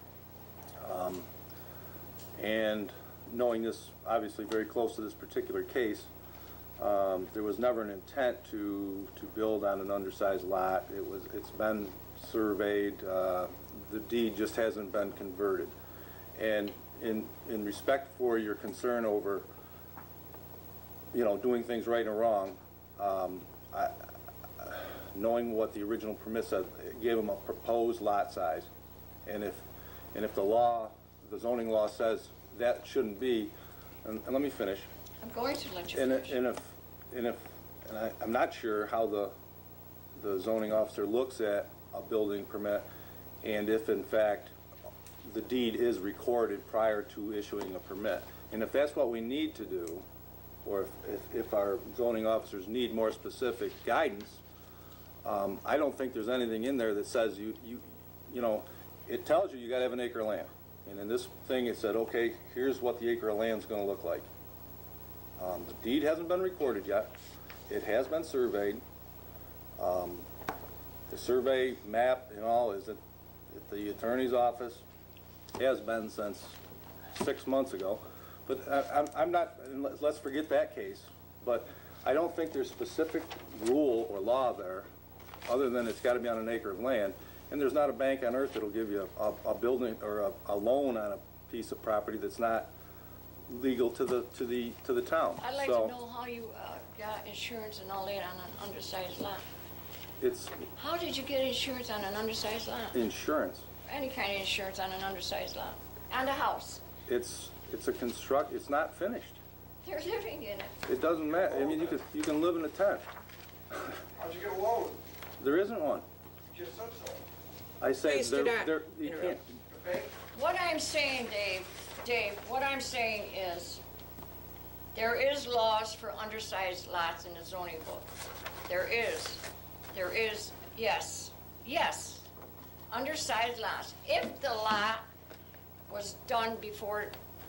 and knowing this obviously very close to this particular case, there was never an intent to build on an undersized lot. It's been surveyed, the deed just hasn't been converted. And in respect for your concern over, you know, doing things right and wrong, knowing what the original permit said, it gave them a proposed lot size. And if the law, the zoning law says that shouldn't be, and let me finish. I'm going to let you And finish. I'm not sure how the zoning officer looks at a building permit, and if in fact the deed is recorded prior to issuing a permit. And if that's what we need to do, or if our zoning officers need more specific guidance, I don't think there's anything in there that says you know, it tells you gotta have an acre of land. And in this thing, it said, okay, here's what the acre of land's gonna look like. The deed hasn't been recorded yet. It has been surveyed. The survey map and all is at the attorney's office. Has been since 6 months ago. But I'm not, let's forget that case. But I don't think there's specific rule or law there, other than it's gotta be on an acre of land. And there's not a bank on earth that'll give you a building or a loan on piece of property that's not legal to the town. I'd like to So know how you got insurance and all that on an undersized lot. it's How did you get insurance on an undersized lot? insurance. Any kind of insurance on an undersized lot? And a house. It's it's not finished. They're living in it. It doesn't matter. I mean, you can live in a tent. How'd you get a loan? There isn't one. You just said so. I say Please do not you interrupt. can't. The bank, What I'm saying, Dave, what I'm saying is, there is laws for undersized lots in the zoning book. There is, yes, undersized lots. If the lot was done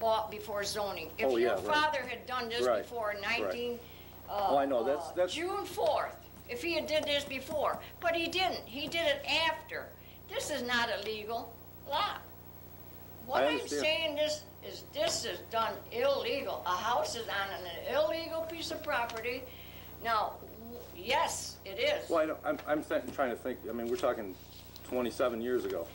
bought before zoning. If Oh, yeah, your right. father had done this Right, before right. 19, Oh, I know, that's- June 4th, if he had did this before, but he didn't. He did it after. This is not a legal lot. What I I'm understand. saying this is done illegal. A house is on an illegal piece of property. Now, yes, it is. Well, I know, trying to think. I mean, we're talking 27 years ago.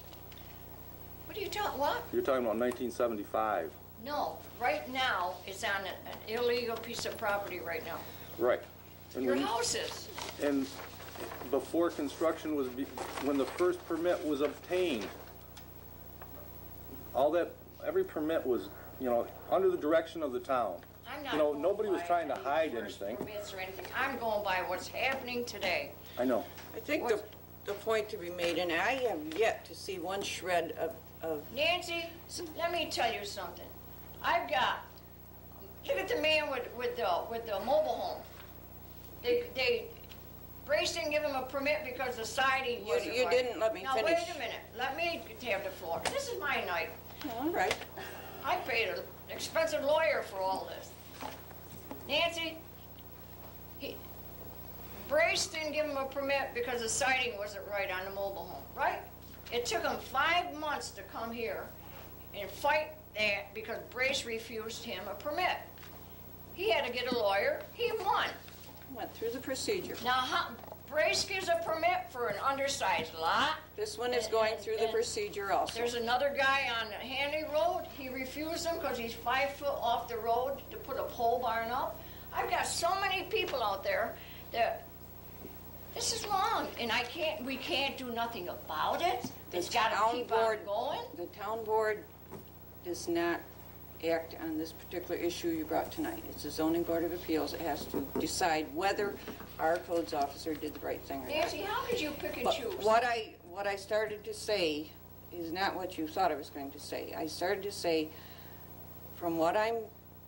What are you talking, what? You're talking about 1975. No, right now, it's on an illegal piece of property right now. Right. And Your when- house is. And before construction when the first permit was obtained, every permit was, under the direction of the town. I'm not. You know, nobody was going trying to by hide any first anything. permits or anything. I'm going by what's happening today. I know. I think What's- the point to be made, and I have yet to see one shred of Nancy, let me tell you something. I've got, look at the man with the mobile home. Brace didn't give him a permit because the siding wasn't you right. didn't let me Now, finish. wait a minute, let me have the floor. This is my night. All right. I paid an expensive lawyer for all this. Nancy, Brace didn't give him a permit because the siding wasn't right on the mobile home, right? It took him 5 months to come here and fight that because Brace refused him a permit. He had to get a lawyer, he won. Went through the procedure. Now, Brace gives a permit for an undersized lot. This one is going through the And- procedure also. There's another guy on Hanley Road, he refused him because he's 5 foot off the road to put a pole barn up. I've got so many people out there that, this is wrong, and we can't do nothing about it. It's gotta town keep board- on going. The town board does not act on this particular issue you brought tonight. It's the zoning board of appeals that has to decide whether our codes officer did the right thing or not. Nancy, how did you pick and But choose? what I started to say is not what you thought I was going to say. I started to say, from what I'm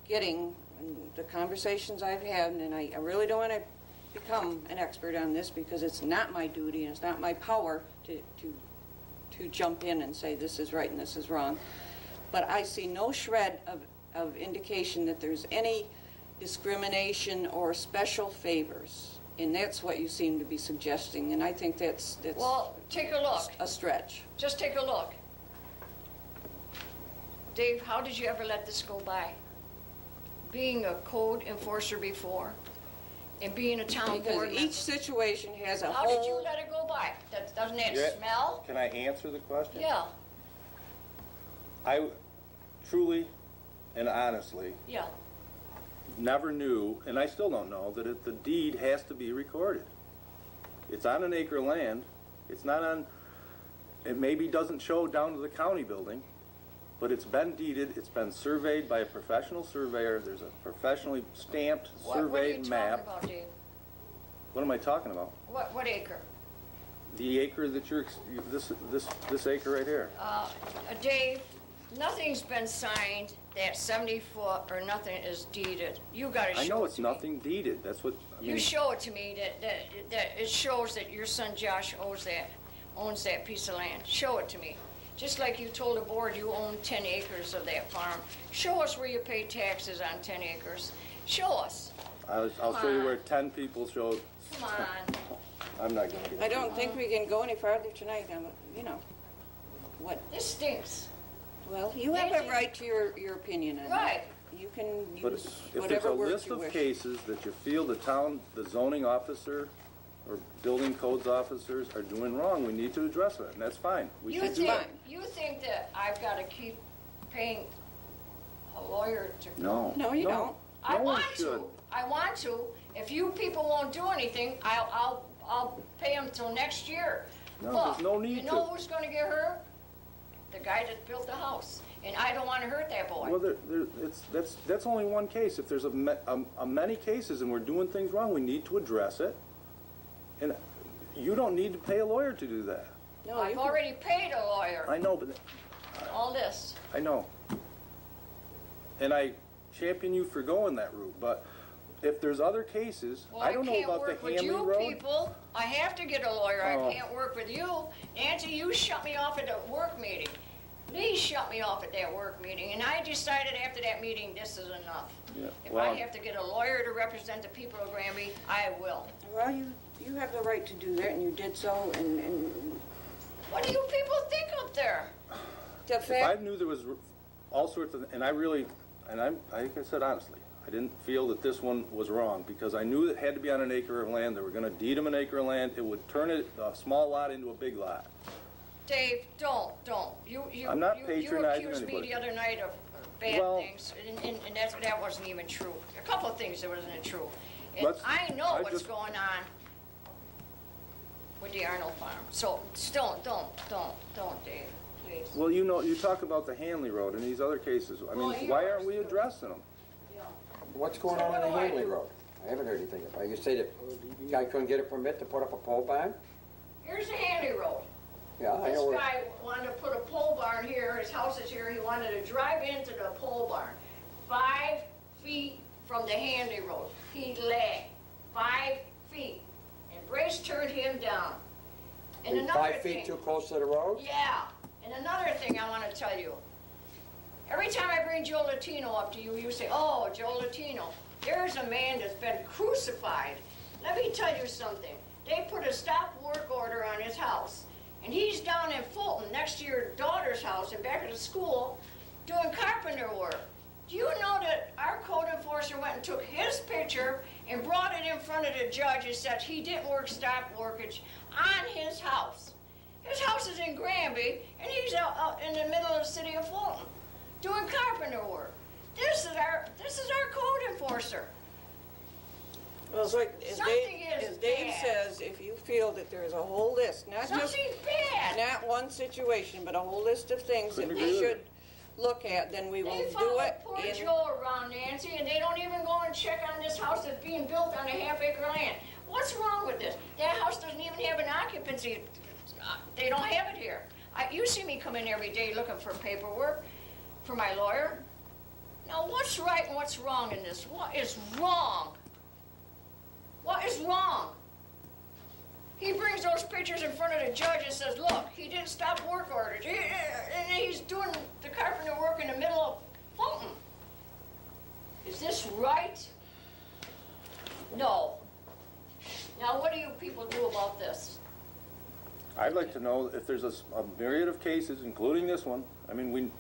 getting, and the conversations I've had, and I really don't want to become an expert on this because it's not my duty and it's not my power to jump in and say this is right and this is wrong. But I see no shred of indication that there's any discrimination or special favors. And that's what you seem to be suggesting, and I think that's Well, take a look. a stretch. Just take a look. Dave, how did you ever let this go by? Being a code enforcer before and being a town Because board each member. situation has a How did you whole, let it go by? Doesn't that Yeah. smell? Can I answer the question? Yeah, I truly and honestly yeah. never knew, and I still don't know, that the deed has to be recorded. It's on an acre of land. It's not on, it maybe doesn't show down to the county building, but it's been deeded, it's been surveyed by a professional surveyor, there's a professionally stamped, What are you surveyed talking map. about, Dave? What am I talking about? What acre? The acre that this acre right here. Dave, nothing's been signed that 70 foot or nothing is deeded. You gotta show it I to me. know it's nothing deeded, that's what, I You mean, show it to me that it shows that your son Josh owns that piece of land. Show it to me. Just like you told the board you own 10 acres of that farm. Show us where you pay taxes on 10 acres. Show us. I'll show you where 10 people showed, Come on. I'm not gonna get. I don't think we can go any farther tonight on, what, This stinks. well, you have a Nancy. right to your opinion on that. Right. You can But use if there's whatever a words list you of wish. cases that you feel the zoning officer or building codes officers are doing wrong, we need to address it, and that's fine. We You should do think, that. you think that I've gotta keep paying a lawyer to. No. No, you don't. I No one want should. to. I want to. If you people won't do anything, I'll pay them till next year. No, But there's no need you know to. who's gonna get hurt? The guy that built the house. And I don't wanna hurt that boy. Well, that's only one case. If there's a many cases and we're doing things wrong, we need to address it. And you don't need to pay a lawyer to do that. No, I've you can- already paid a lawyer, I know, but, all this. I know. And I champion you for going that route, but if there's other cases, Well, I don't know can't about work the with Hanley you Road. people. I have to get a lawyer. Oh. I can't work with you. Nancy, you shut me off at the work meeting. Lee shut me off at that work meeting, and I decided after that meeting, this is enough. Yeah, If well- I have to get a lawyer to represent the people of Granby, I will. Well, you have the right to do that, and you did so, and What do you people think up there? the If I fact, knew there was all sorts of, and I really, and like I said honestly, I didn't feel that this one was wrong, because I knew it had to be on an acre of land. They were gonna deed them an acre of land. It would turn a small lot into a big lot. Dave, don't. I'm not You patronizing accused me anybody. the other night of bad Well- things, and that wasn't even true. A couple of things that wasn't true. And Let's- I know I what's just- going on with the Arnold Farm. So don't, Dave, please. Well, you know, you talk about the Hanley Road and these other cases. I Well, mean, why aren't we yours, too. addressing them? What's going So on what on the do I Hanley do? Road? I haven't heard anything about it. You say the guy couldn't get a permit to put up a pole barn? Here's the Hanley Road. Yeah, I This know. guy wanted to put a pole barn here, his house is here, he wanted to drive into the pole barn. 5 feet from the Hanley Road. He lagged 5 feet, and Brace turned him down. And another 5 feet thing- too close to the road? Yeah, and another thing I want to tell you. Every time I bring Joe Latino up to you, you say, oh, Joe Latino, there's a man that's been crucified. Let me tell you something. They put a stop work order on his house, and he's down in Fulton, next to your daughter's house and back at the school, doing carpenter work. Do you know that our code enforcer went and took his picture and brought it in front of the judge and said he didn't work stop workage on his house? His house is in Granby, and he's out in the middle of the city of Fulton, doing carpenter work. This is our code enforcer. well, it's like, as Something Dave, is as Dave bad. says, if you feel that there's a whole list, not just, Something's bad. not one situation, but a whole list of things that Couldn't we agree with should look at, then we will They do follow it. poor in- Joe around, Nancy, and they don't even go and check on this house that's being built on a half-acre land. What's wrong with this? That house doesn't even have an occupancy. They don't have it here. You see me come in every day looking for paperwork for my lawyer. Now, what's right and what's wrong in this? What is wrong? What is wrong? He brings those pictures in front of the judge and says, look, he didn't stop work orders. And he's doing the carpenter work in the middle of Fulton. Is this right? No. Now, what do you people do about this? I'd like to know if there's a myriad of cases, including this one. I mean,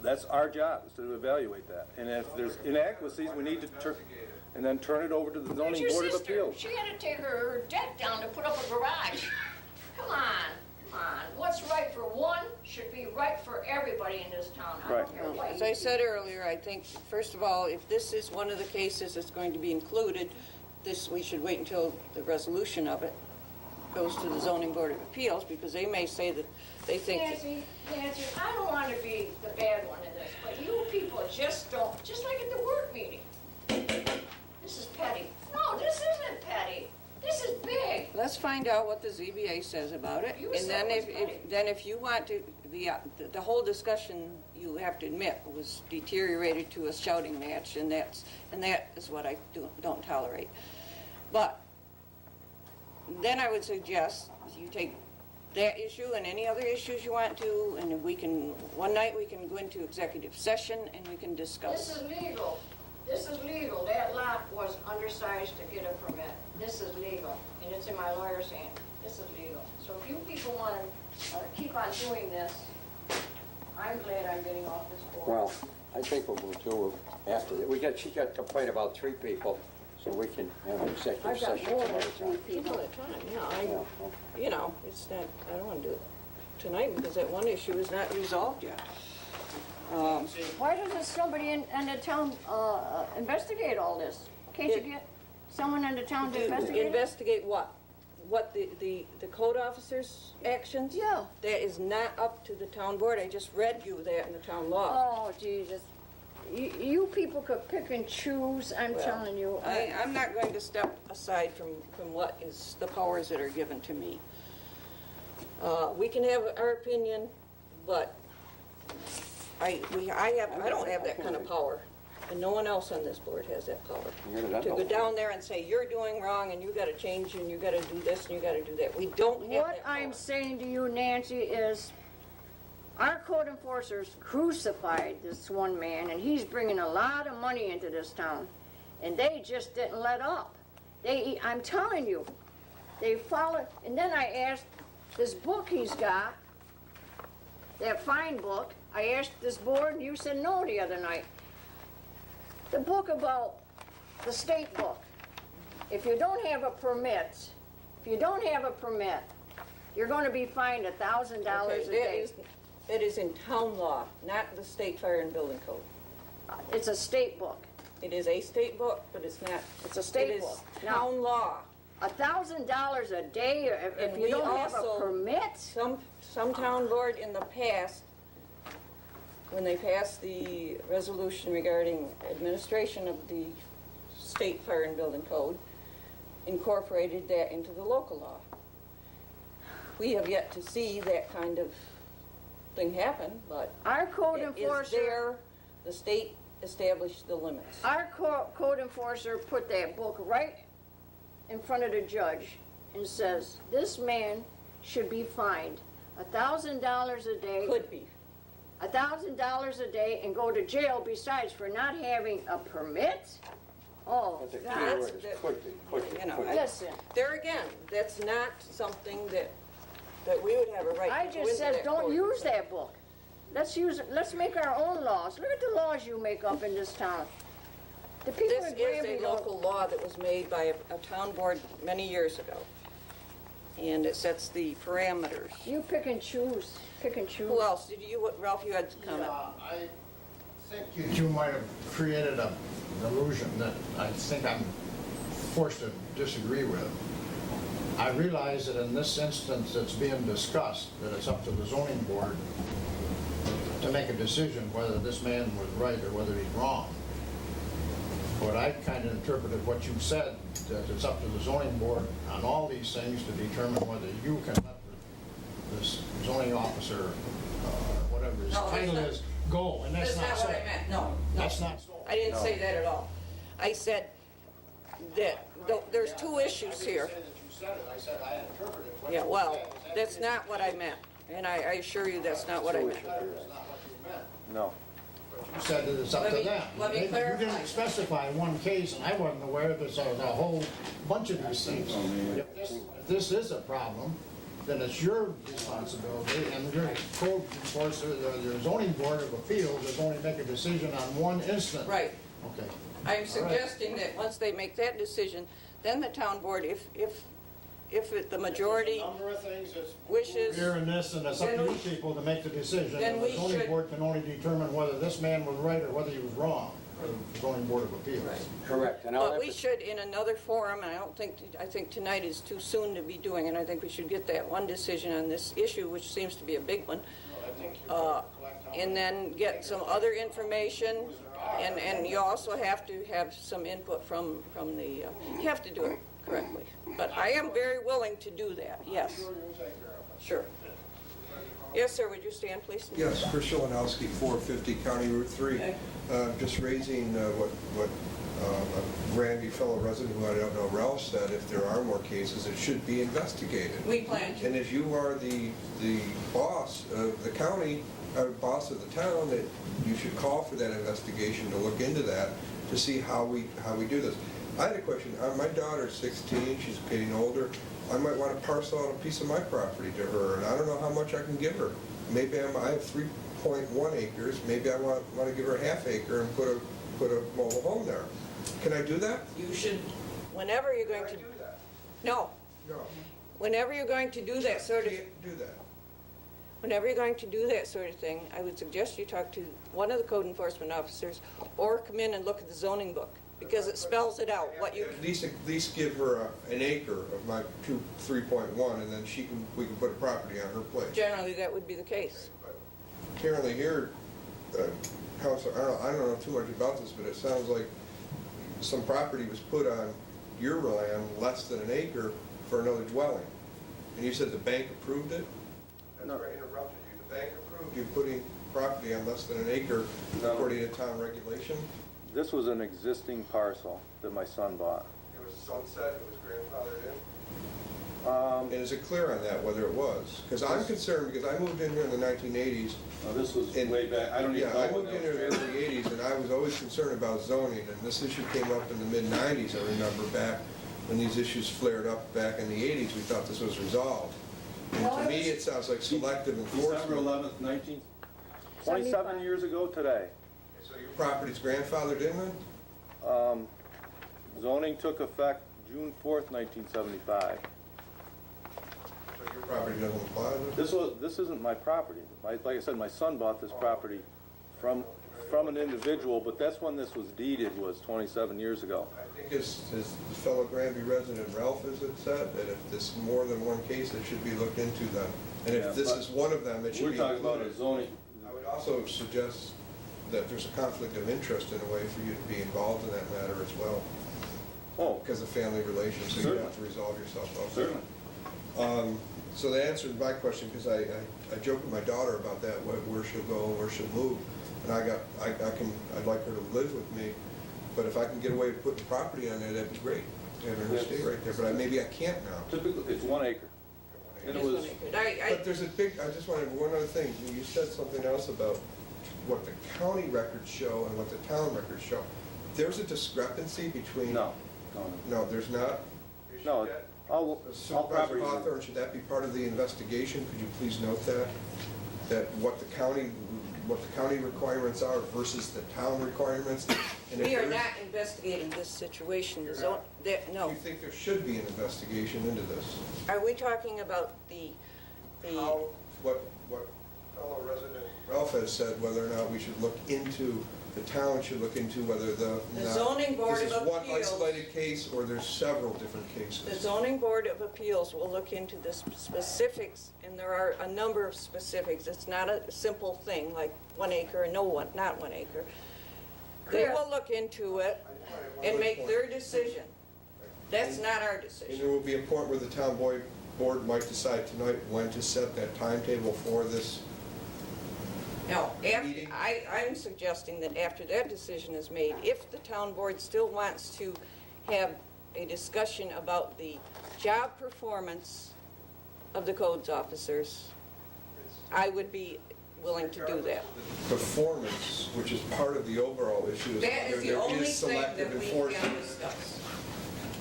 that's our job, is to evaluate that. And if there's inadequacies, we need to and then turn it over to the It's zoning your board of sister. appeals. She had to take her deck down to put up a garage. Come on. What's right for one should be right for everybody in this town. I Right. don't care what As you I said earlier, I think, first of all, if this is one of the cases that's going to be included, we should wait until the resolution of it goes to the zoning board of appeals, because they may say that they think that Nancy, I don't want to be the bad one in this, but you people just don't, just like at the work meeting. This is petty. No, this isn't petty. This is big. let's find out what the ZBA says about it. You And said then it was funny. then if you want to, the whole discussion, you have to admit, was deteriorated to a shouting match, and that is what I don't tolerate. But then I would suggest you take that issue and any other issues you want to, and one night we can go into executive session and we can This discuss. is legal. This is legal. That lot was undersized to get a permit. This is legal, and it's in my lawyer's hand. This is legal. So if you people want to keep on doing this, I'm glad I'm getting off this board. Well, I think what we'll do after that, she got complaint about 3 people, so we can have an executive I've got session more tomorrow. than 3 people at a time, yeah. Yeah, okay. It's not, I don't want to do it tonight because that one issue is not resolved yet. Why doesn't somebody in the town investigate all this? Can't you get someone in the town to investigate it? Investigate what? What, the code officer's actions? Yeah. That is not up to the town board. I just read you that in the town law. Oh, Jesus. You people could pick and choose, I'm telling you. I'm not going to step aside from what is the powers that are given to me. We can have our opinion, but I don't have that kind of power, and no one else on this board has that power. To go down there and say, you're doing wrong, and you gotta change, and you gotta do this, and you gotta do that. We don't have that What power. I'm saying to you, Nancy, is our code enforcers crucified this one man, and he's bringing a lot of money into this town, and they just didn't let up. I'm telling you, they followed, and then I asked, this book he's got, that fine book, I asked this board, and you said no the other night. The book about the state book. If you don't have a permit, you're gonna be fined $1,000 a day. That is in town law, not the state fire and building code. It's a state book. It is a state book, but it's not. It's a state It is book. town law. $1,000 a day if And you we don't have a also- permit? Some town board in the past, when they passed the resolution regarding administration of the state fire and building code, incorporated that into the local law. We have yet to see that kind of thing happen, but Our code it is enforcer, there. The state established the limits. our code enforcer put that book right in front of the judge and says, this man should be fined $1,000 a day. Could be. $1,000 a day and go to jail besides for not having a permit? Oh, But the key God. word is That's- quickly, quickly, You know, quickly. Listen, There again, that's not something that we would have a right I to go just into said, that don't court. use that book. Let's make our own laws. Look at the laws you make up in this town. The people This in is Granby a don't. local law that was made by a town board many years ago. And it sets the parameters. You pick and choose, pick and choose. Who else? Ralph, you had a comment? I think you might have created an illusion that I think I'm forced to disagree with. I realize that in this instance that's being discussed, that it's up to the zoning board to make a decision whether this man was right or whether he's wrong. But I kind of interpreted what you said, that it's up to the zoning board on all these things to determine whether you can let this zoning officer, whatever his No, that's title not- is, go, and that's not so. what I meant, no. That's not so. I didn't say that at all. I said that there's two issues here. I said I interpreted what Yeah, well, that's not what I meant, and I assure you that's not what I meant. No. You said that it's up to them. let me You clarify. didn't specify one case, and I wasn't aware that there's a whole bunch of these things. If this is a problem, then it's your responsibility, and your code enforcer, your zoning board of appeals is only make a decision on one instance. Right. Okay. I'm suggesting that once they make that decision, then the town board, if the majority Number of things that's wishes, here and this, and it's up to Then you we- people to make the decision. then And we the zoning should- board can only determine whether this man was right or whether he was wrong, the zoning board of appeals. Right. Correct, and I'll but have we to, should in another forum, and I think tonight is too soon to be doing it. I think we should get that one decision on this issue, which seems to be a big one. And then get some other information, and you also have to have some input from the, you have to do it correctly. But I am very willing to do that, yes. Sure. Yes, sir, would you stand, please? Yes, Chris Shalinowski, 450 County Route 3. Just raising what a Granby fellow resident who I don't know, Ralph, said, if there are more cases, it should be investigated. We plan to. And as you are the boss of the county, boss of the town, that you should call for that investigation to look into that, to see how we do this. I had a question. My daughter's 16, she's getting older. I might want to parcel out a piece of my property to her, and I don't know how much I can give her. Maybe I have 3.1 acres, maybe I want to give her half acre and put a mobile home there. Can I do that? You should, whenever you're going to, no, No. whenever you're going to do that sort of, Can't do that. whenever you're going to do that sort of thing, I would suggest you talk to one of the code enforcement officers or come in and look at the zoning book, because it spells it out, what you, At least give her an acre of my 3.1, and then we can put a property on her place. generally, that would be the case. Apparently here, Counselor, I don't know too much about this, but it sounds like some property was put on your land, less than an acre, for another dwelling. And you said the bank approved it? That's No. where I interrupted you. The bank approved you putting property on less than an acre No. according to town regulation? This was an existing parcel that my son bought. It was sunset, it was grandfathered in? And is it clear on that, whether it was? Because I'm concerned, because I moved in here in the 1980s. This was and- way back, I don't even know. Yeah, I when moved in that here in was the early 80s, and I was always concerned about zoning, and this issue came up in the mid-90s, I remember back when these issues flared up back in the 80s, we thought this was resolved. And to me, it sounds like selective December enforcement. 11th, 27 years ago today. So your property's grandfathered in then? Zoning took effect June 4th, 1975. So your property doesn't apply then? This isn't my property. Like I said, my son bought this property from an individual, but that's when this was deeded, was 27 years ago. I think as the fellow Granby resident Ralph has said, that if there's more than one case, it should be looked into then. And Yeah, if this but is one of them, it should We're be talking about included. a zoning, I would also suggest that there's a conflict of interest in a way for you to be involved in that matter as well, oh, because of family relations, so you Certainly. have to resolve yourself outside. certainly. So that answered my question, because I joked with my daughter about that, where she'll go, where she'll move. And I'd like her to live with me, but if I can get away with putting property on there, that'd be great. Have her stay right there, but maybe I can't now. Typically, it's 1 acre. And it was, But there's a big, I just wanted, one other thing, you said something else about what the county records show and what the town records show. There's a discrepancy between. no. No, there's not? No, all Supervisor properties. Hawthorne, should that be part of the investigation? Could you please note that? That what the county requirements are versus the town requirements? And if We are there is- not investigating this situation, You're not? Do no. you think there should be an investigation into this? Are we talking about the, What fellow resident Ralph has said, whether or not we should look into, the town should look into whether The zoning board this is of one appeals- isolated case or there's several different the cases. zoning board of appeals will look into the specifics, and there are a number of specifics. It's not a simple thing like 1 acre and not 1 acre. They will look into it and make their decision. That's not our And decision. there will be a point where the town board might decide tonight when to set that timetable for this. No, Meeting? I'm suggesting that after that decision is made, if the town board still wants to have a discussion about the job performance of the codes officers, I would be willing to do that. Performance, which is part of the overall issue, is That is whether the there only is thing selective that we enforcement. can discuss.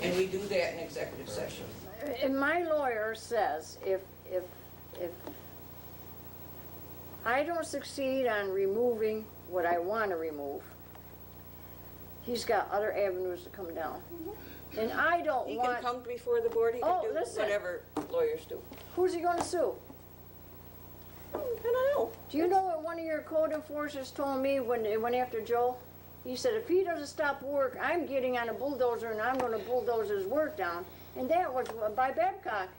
And we do that in executive session. And my lawyer says if I don't succeed on removing what I want to remove, he's got other avenues to come down. And I don't He want, can come before the board, he Oh, can do listen. whatever lawyers do. who's he going to sue? I don't know. Do you know what one of your code enforcers told me when they went after Joe? He said, if he doesn't stop work, I'm getting on a bulldozer and I'm gonna bulldoze his work down. And that was by Babcock.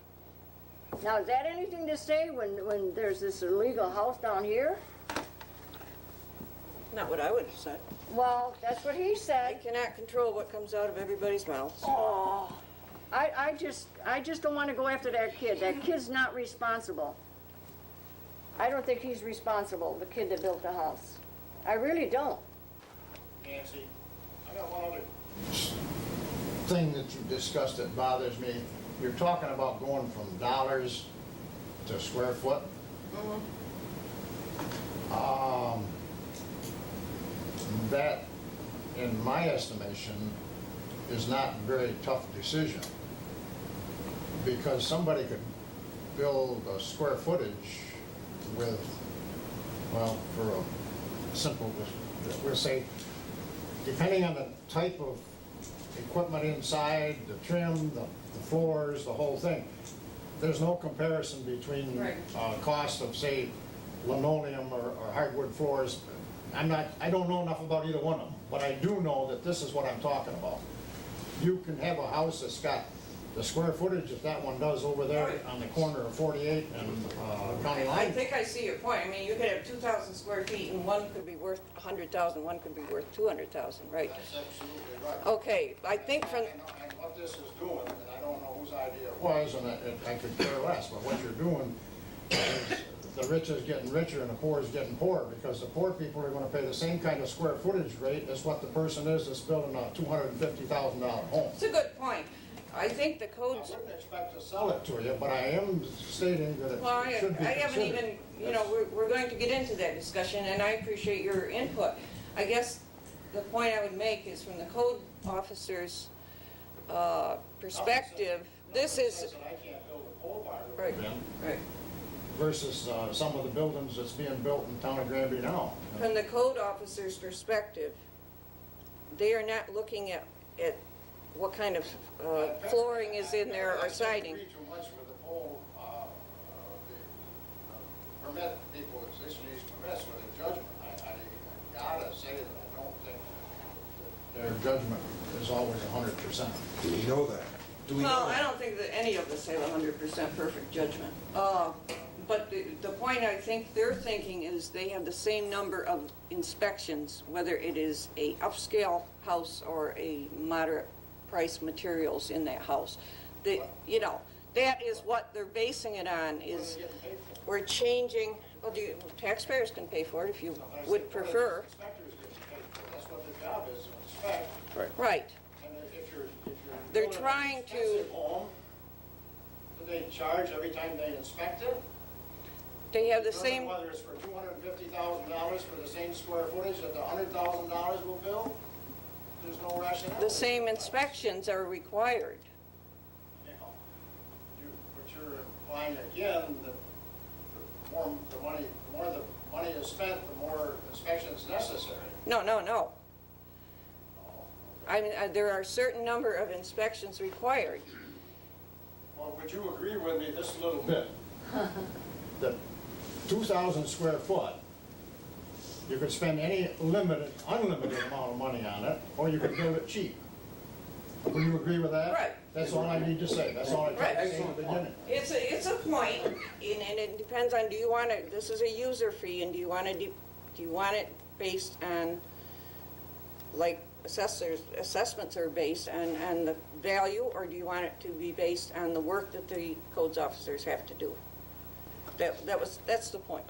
Now, is that anything to say when there's this illegal house down here? Not what I would have said. Well, that's what he I said. cannot control what comes out of everybody's mouths. Oh, I just don't wanna go after that kid. That kid's not responsible. I don't think he's responsible, the kid that built the house. I really don't. Nancy, I got one other thing that you discussed that bothers me. You're talking about going from dollars to square foot. That, in my estimation, is not a very tough decision. Because somebody could build a square footage with, well, for a simple, we'll say, depending on the type of equipment inside, the trim, the floors, the whole thing, there's no comparison between Right. cost of, say, linoleum or hardwood floors. I don't know enough about either one of them, but I do know that this is what I'm talking about. You can have a house that's got the square footage that that one does over there Right. on the corner of 48 and County I Line. think I see your point. I mean, you could have 2,000 square feet and one could be worth 100,000, one could be worth 200,000, right? That's absolutely right. Okay, I think from, And what this is doing, and I don't know whose idea it was, and I could care less, but what you're doing is the rich is getting richer and the poor is getting poorer, because the poor people are gonna pay the same kind of square footage rate as what the person is that's building a $250,000 home. it's a good point. I think the I codes, wouldn't expect to sell it to you, but I am stating that well, it should be I haven't considered. even, you know, we're going to get into that discussion, and I appreciate your input. I guess the point I would make is from the code officer's perspective, this is, Says that I can't build a pole barn over right, them right. versus some of the buildings that's being built in town of Granby now. From the code officer's perspective, they are not looking at what kind of flooring is in there or siding. I don't agree too much with the whole, the permit, people issuing these permits with their judgment. I gotta say that I don't think that their judgment is always 100%. Do we know that? Do we know Well, I that? don't think that any of us have 100% perfect judgment. But the point I think they're thinking is they have the same number of inspections, whether it is a upscale house or a moderate price materials in that house. You know, that is what they're basing it on, is we're changing, well, taxpayers can pay for it if you would prefer. Inspectors get paid for it. That's what their job is, to inspect. Right. And if you're They're building an trying to- expensive home, do they charge every time they inspect it? They have the Determine same, whether it's for $250,000 for the same square footage that the $100,000 will build? There's no rationale. the same inspections are required. You know, but you're implying again that the more the money is spent, the more inspections necessary. No. I mean, there are a certain number of inspections required. Well, would you agree with me this little bit? That 2,000 square foot, you could spend any unlimited amount of money on it, or you could build it cheap. Will you agree with that? Right. That's all I need to say. That's all I tried to Right. say in the beginning. It's a point, and it depends on, do you want it, this is a user fee, and do you want it based on, like assessments are based on the value, or do you want it to be based on the work that the codes officers have to do? That's the point.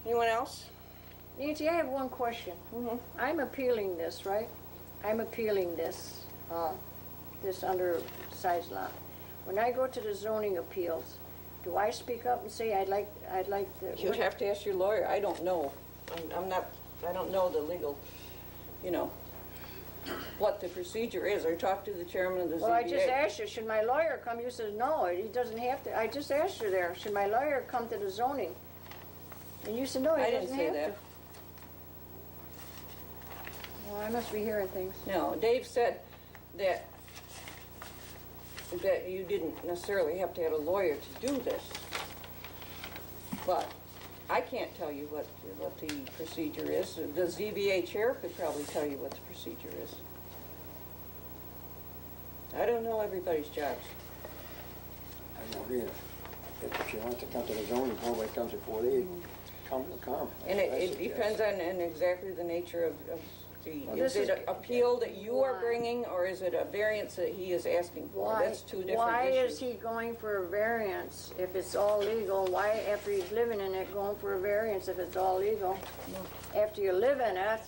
Anyone else? Nancy, I have one question. I'm appealing this, right? I'm appealing this, this undersized lot. When I go to the zoning appeals, do I speak up and say I'd like the... You'd have to ask your lawyer. I don't know. I don't know the legal, you know, what the procedure is, or talk to the chairman of the ZBA. Well, I just asked you, should my lawyer come? You said, no, he doesn't have to. I just asked you there, should my lawyer come to the zoning? And you said, no, he I didn't doesn't say have that. to. Well, I must be hearing things. No, Dave said that you didn't necessarily have to have a lawyer to do this. But I can't tell you what the procedure is. The ZBA chair could probably tell you what the procedure is. I don't know everybody's jobs. I don't either. If she wants to come to the zoning board, when it comes before they come. And I it suggest. depends on exactly the nature of the, Well, is this it is- an appeal that you are Why? bringing, or is it a variance that he is asking for? Why, That's two different why issues. is he going for a variance if it's all legal? Why, after he's living in it, going for a variance if it's all legal? After you live in it,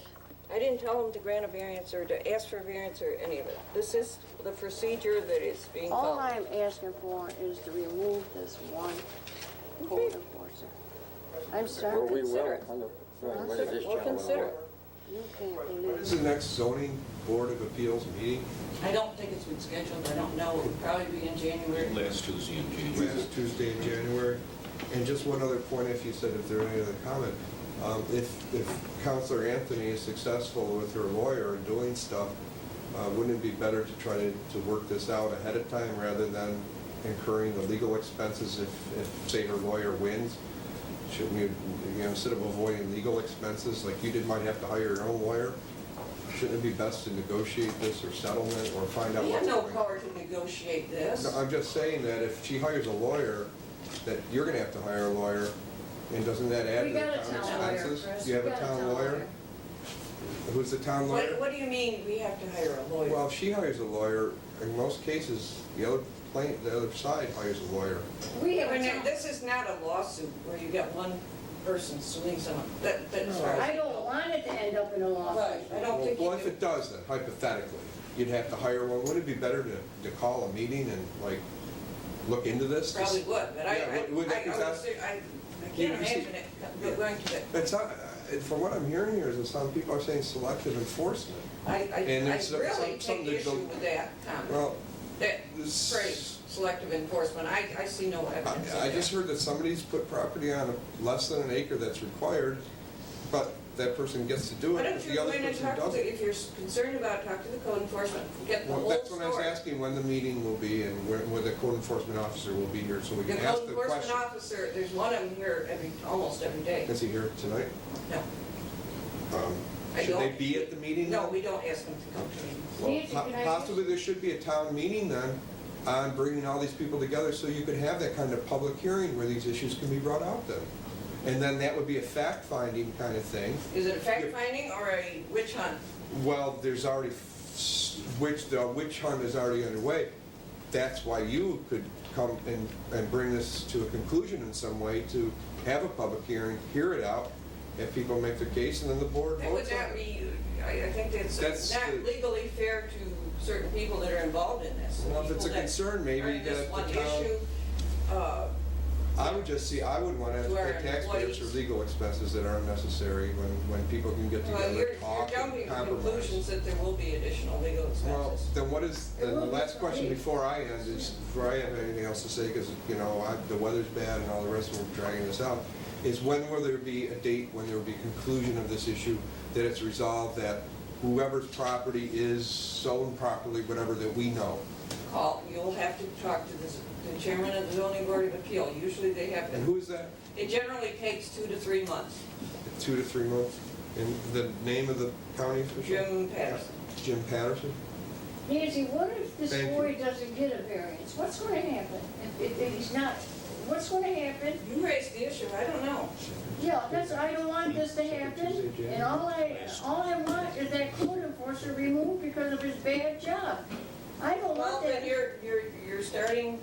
I didn't tell him to grant a variance or to ask for a variance or any of it. This is the procedure that is being all followed. I'm asking for is to remove this one code enforcer. I'm Well, sorry, we Consider will. it. Whether this We'll gentleman consider or- it. you can't What believe is it. the next zoning board of appeals meeting? I don't think it's been scheduled. I don't know. It would probably be in January. Last Tuesday in January. Last Tuesday in January. And just one other point, if you said, if there are any other comment, if Counselor Anthony is successful with her lawyer in doing stuff, wouldn't it be better to try to work this out ahead of time rather than incurring the legal expenses if say, her lawyer wins? Shouldn't you know, instead of avoiding legal expenses, like you might have to hire your own lawyer? Shouldn't it be best to negotiate this or settlement or find out We have what's no going on? power to negotiate this. No, I'm just saying that if she hires a lawyer, that you're gonna have to hire a lawyer, and doesn't that add We to the got a town town lawyer, expenses? Chris. You have We a got a town town lawyer? lawyer. Who's the town lawyer? What do you mean we have to hire a lawyer? Well, if she hires a lawyer, in most cases, the other side hires a lawyer. We have a When town. this is not a lawsuit where you got one person suing someone. As far as I don't want it to end up in a lawsuit. Right, I don't think you Well, if do. it does then, hypothetically, you'd have to hire one. Wouldn't it be better to call a meeting and like, look into this? Probably would, but Yeah, would that- I can't You see- imagine it going to that. It's not, from what I'm hearing here is that some people are saying selective enforcement. I And there's some- really something take that issue don't- with that comment. Well, That this- phrase, selective enforcement, I see no evidence of I that. just heard that somebody's put property on less than an acre that's required, but that person gets to do Why it, don't but you the go other in and person talk to, doesn't. if you're concerned about it, talk to the code enforcement, get the Well, whole that's what I was story. asking, when the meeting will be and when the code enforcement officer will be here, so we The can ask code the enforcement question. officer, there's one of them here almost every day. Is he here tonight? No. Um, I Should they don't. be at the meeting? No, then? we don't ask them to come to meetings. Well, Nancy, can I possibly there should be a town meeting then on bringing all these people together so you could have that kind of public hearing where these issues can be brought out then. And then that would be a fact-finding kind of thing. Is it a fact finding or a witch hunt? Well, there's already, the witch hunt is already underway. That's why you could come and bring this to a conclusion in some way, to have a public hearing, hear it out, have people make their case, and then the board That would votes on not it. be, I think That's that's not the- legally fair to certain people that are involved in this. Well, if it's a People that concern, maybe are in this that one the town, issue, I would just see, I would want to To our pay taxpayers for employees. legal expenses that are unnecessary when people can get Well, together, you're talk, jumping and to compromise. conclusions that there will be additional legal Well, expenses. then what is, then the last question before I end is, before I have anything else to say, because, you know, the weather's bad and all the rest of them are dragging this out, is when will there be a date, when there will be conclusion of this issue, that it's resolved, that whoever's property is sold properly, whatever, that we know? You'll have to talk to the chairman of the zoning board of appeal. Usually they have, And who is that? it generally takes 2 to 3 months. 2 to 3 months? And the name of the county official? Jim Patterson. Jim Patterson? Nancy, what if this Thank you. boy doesn't get a variance? What's gonna happen? If he's not, what's gonna happen? You raised the issue, I don't know. Yeah, I don't want this to happen, and all I want is that code enforcer removed because of his bad job. I don't Well, want then that. you're starting,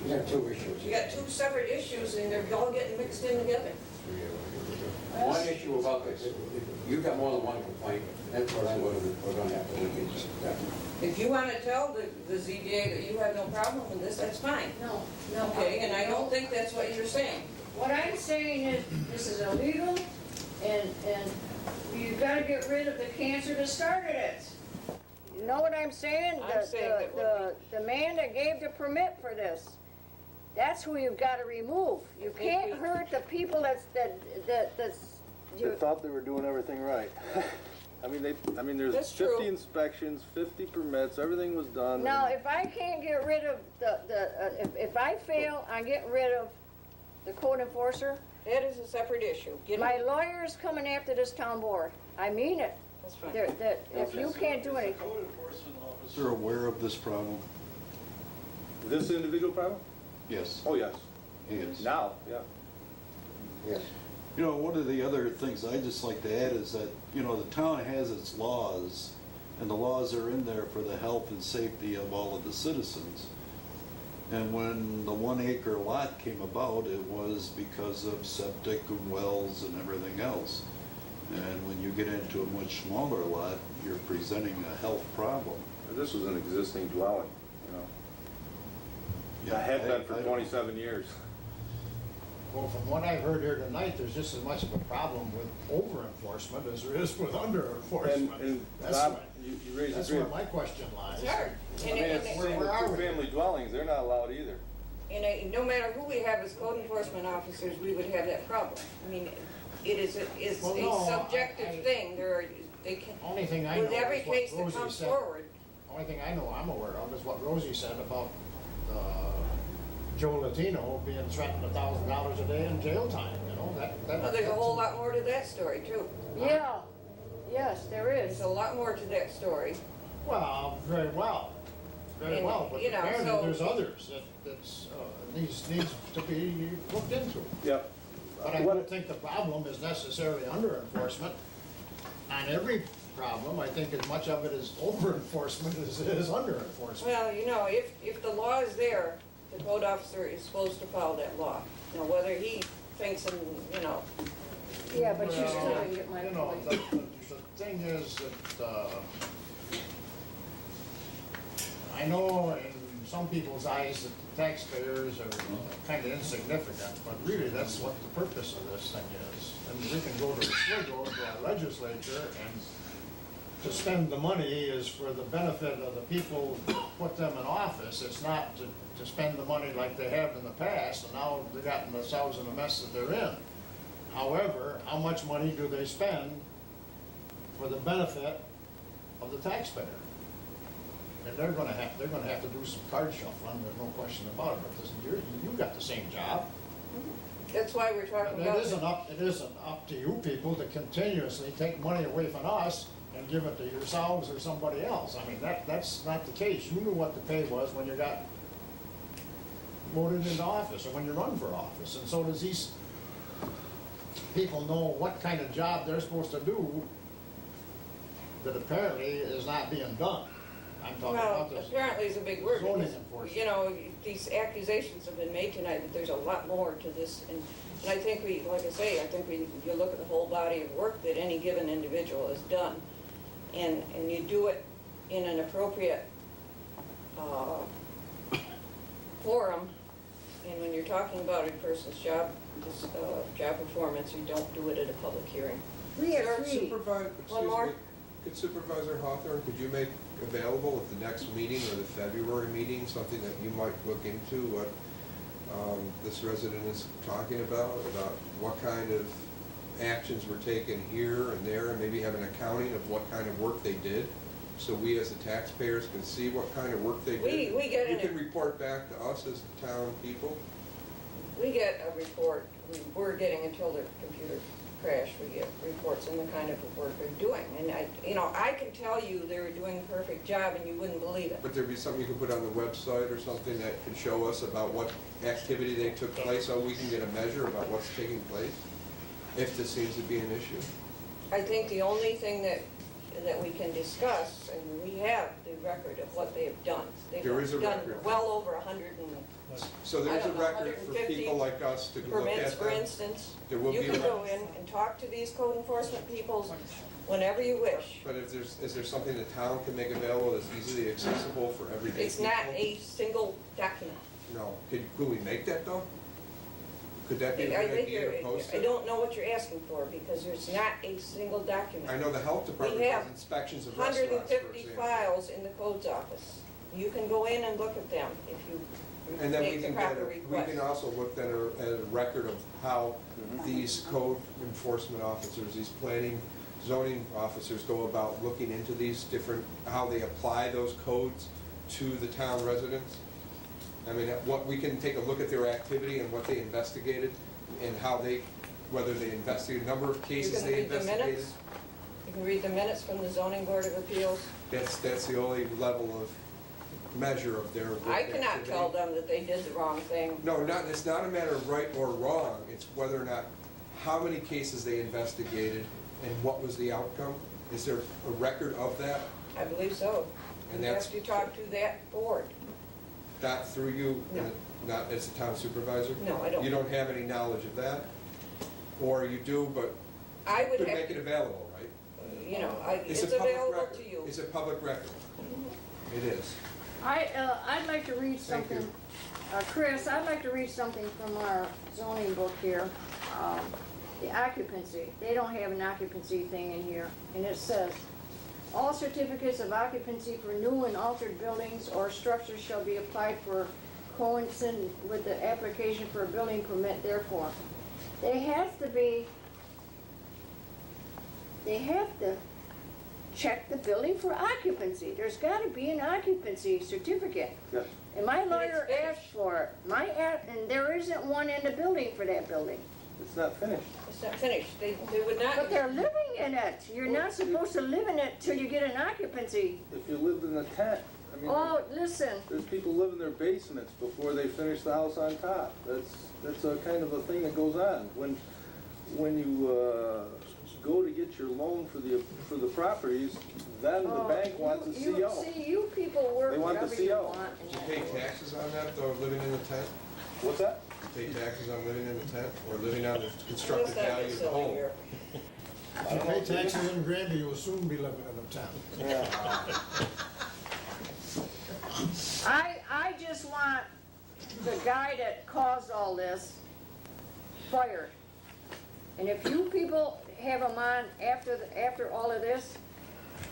You got two issues. you got 2 separate issues and they're all getting mixed in together. One issue about this, if you've got more than one complaint, that's what we're gonna have to look into. If you want to tell the ZBA that you have no problem with this, that's fine. No. Okay, and I don't think that's what you're saying. What I'm saying is, this is illegal, and you've gotta get rid of the cancer that started it. You know what I'm saying? I'm saying that The man that gave the permit for this, that's who you've gotta remove. You can't hurt the people that's. They thought they were doing everything right. I mean, there's That's true. 50 inspections, 50 permits, everything was done. Now, if I can't get rid of if I fail on getting rid of the code enforcer, That is a separate issue. Get my it? lawyer's coming after this town board. I mean it. That's fine. If you can't do anything. Code enforcement officer aware of this problem? This individual problem? Yes, Oh, yes. he is. Now, yeah. Yes. You know, one of the other things I'd just like to add is that, you know, the town has its laws, and the laws are in there for the health and safety of all of the citizens. And when the 1 acre lot came about, it was because of septic and wells and everything else. And when you get into a much smaller lot, you're presenting a health problem. This was an existing dwelling, you know. Yeah, I had been for I don't- 27 years. Well, from what I heard here tonight, there's just as much of a problem with over-enforcement as there is with under-enforcement. And That's Bob, what- you raised a That's great. where my question lies. It's hard. I mean, it's the same Where are with we? two-family dwellings, they're not allowed either. And no matter who we have as code enforcement officers, we would have that problem. I mean, it is Well, a no, subjective thing. They can, Only thing I know with every is what case that Rosie comes said. forward. Only thing I know I'm aware of is what Rosie said about Joe Latino being threatened $1,000 a day in jail time, you know, Well, there's a whole lot more to that story too. Yeah, yes, there There's is. a lot more to that story. Well, very well, And, but you know, apparently so- there's others that's, needs to be looked into. Yep. But I don't think the problem is necessarily under enforcement. On every problem, I think as much of it is over enforcement as it is under enforcement. Well, you know, if the law is there, the code officer is supposed to follow that law. You know, whether he thinks, you know, Yeah, but you still Well, didn't get my you know, point. the thing is that, I know in some people's eyes that the taxpayers are kind of insignificant, but really that's what the purpose of this thing is. And we can go to Oswego, to our legislature, and to spend the money is for the benefit of the people who put them in office. It's not to spend the money like they have in the past, and now they've gotten themselves in the mess that they're in. However, how much money do they spend for the benefit of the taxpayer? And they're gonna have to do some card shuffling, there's no question about it, but you got the same job. that's why we're talking about. It isn't up to you people to continuously take money away from us and give it to yourselves or somebody else. I mean, that's not the case. You knew what the pay was when you got voted into office or when you run for office, and so does these people know what kind of job they're supposed to do that apparently is not being done. I'm talking Well, about this. apparently is a big word. Zoning because, enforcement. you know, these accusations have been made tonight that there's a lot more to this. And I think like I say, you look at the whole body of work that any given individual has done. And you do it in an appropriate forum. And when you're talking about a person's job performance, you don't do it at a public hearing. We are free. One more? Could Supervisor Hawthorne, could you make available at the next meeting or the February meeting, something that you might look into, what this resident is talking about what kind of actions were taken here and there, and maybe have an accounting of what kind of work they did, so we as the taxpayers can see what kind of work they did? We get You an- can report back to us as the town people. We get a report, we're getting until the computer crash, we get reports on the kind of work they're doing. And I can tell you they were doing a perfect job and you wouldn't believe it. Would there be something you could put on the website or something that could show us about what activity they took place, so we can get a measure about what's taking place, if this seems to be an issue? I think the only thing that we can discuss, and we have the record of what they have done. There is a They've done record. well over 100 and So there's I a don't know, record for 150 people like us to look permits, at for them? instance. There will You be a can go record. in and talk to these code enforcement people whenever you wish. But if is there something the town can make available that's easily accessible for everyday It's people? not a single document. No. Could we make that though? Could that be a I good think idea to post I it? don't know what you're asking for, because there's not a single document. I know the health department We have does inspections of restaurants, for 150 example. files in the codes office. You can go in and look at them if you And then we make the can get, proper we request. can also look then at a record of how these code enforcement officers, these planning, zoning officers go about looking into these different, how they apply those codes to the town residents. I mean, we can take a look at their activity and what they investigated and how whether they investigated, number of cases they You can read the investigated. minutes. You can read the minutes from the zoning board of appeals. That's the only level of measure of their work I cannot activity. tell them that they did the wrong thing. No, it's not a matter of right or wrong, it's whether or not, how many cases they investigated and what was the outcome. Is there a record of that? I believe so. And You that's- have to talk to that board. Not through you, No. not as the town supervisor? No, I don't. You don't have any knowledge of that? Or you do, but I would could have, make it available, right? it's a public available record. to you. It's a public record. It is. I'd like to read Thank you. something. Chris, I'd like to read something from our zoning book here. The occupancy, they don't have an occupancy thing in here, and it says, all certificates of occupancy for new and altered buildings or structures shall be applied for coincident with the application for a building permit, therefore. They have to check the building for occupancy. There's gotta be an occupancy certificate. Yes. And my But lawyer it's asked for it. And there isn't one in the building for that building. It's not finished. It's not finished. They would not. But they're living in it. You're not supposed to live in it till you get an occupancy. If you lived in a tent, I mean, Oh, listen, there's people live in their basements before they finish the house on top. That's a kind of a thing that goes on. When you go to get your loan for the properties, then the bank wants a CO. See, you people work They want the whatever you CO. want. Do you pay taxes on that, though, living in the tent? What's that? You pay taxes on living in the tent, or living on the Let's constructed not be value of the silly home? here. If you pay taxes in Granby, you'll soon be living in a tent. Yeah. I just want the guy that caused all this fired. And if you people have him on after all of this,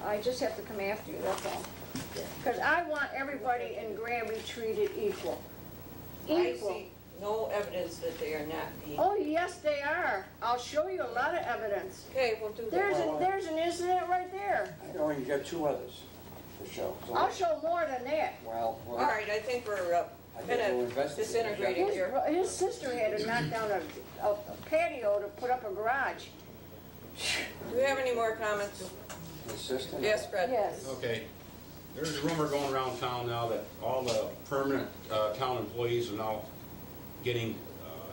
I just have to come after you, that's all. Because I want everybody in Granby treated equal. I Equal. see no evidence that they are not being. Oh, yes, they are. I'll show you a lot of evidence. Okay, we'll do that. There's an incident right there. I know you got two others to show. So- I'll show more than that. Well, All right, I think we're I think we'll gonna investigate. disintegrate here. His sister had to knock down a patio to put up a garage. Do we have any more comments? Assistant? Yes, Fred? Yes. Okay, there's a rumor going around town now that all the permanent town employees are now getting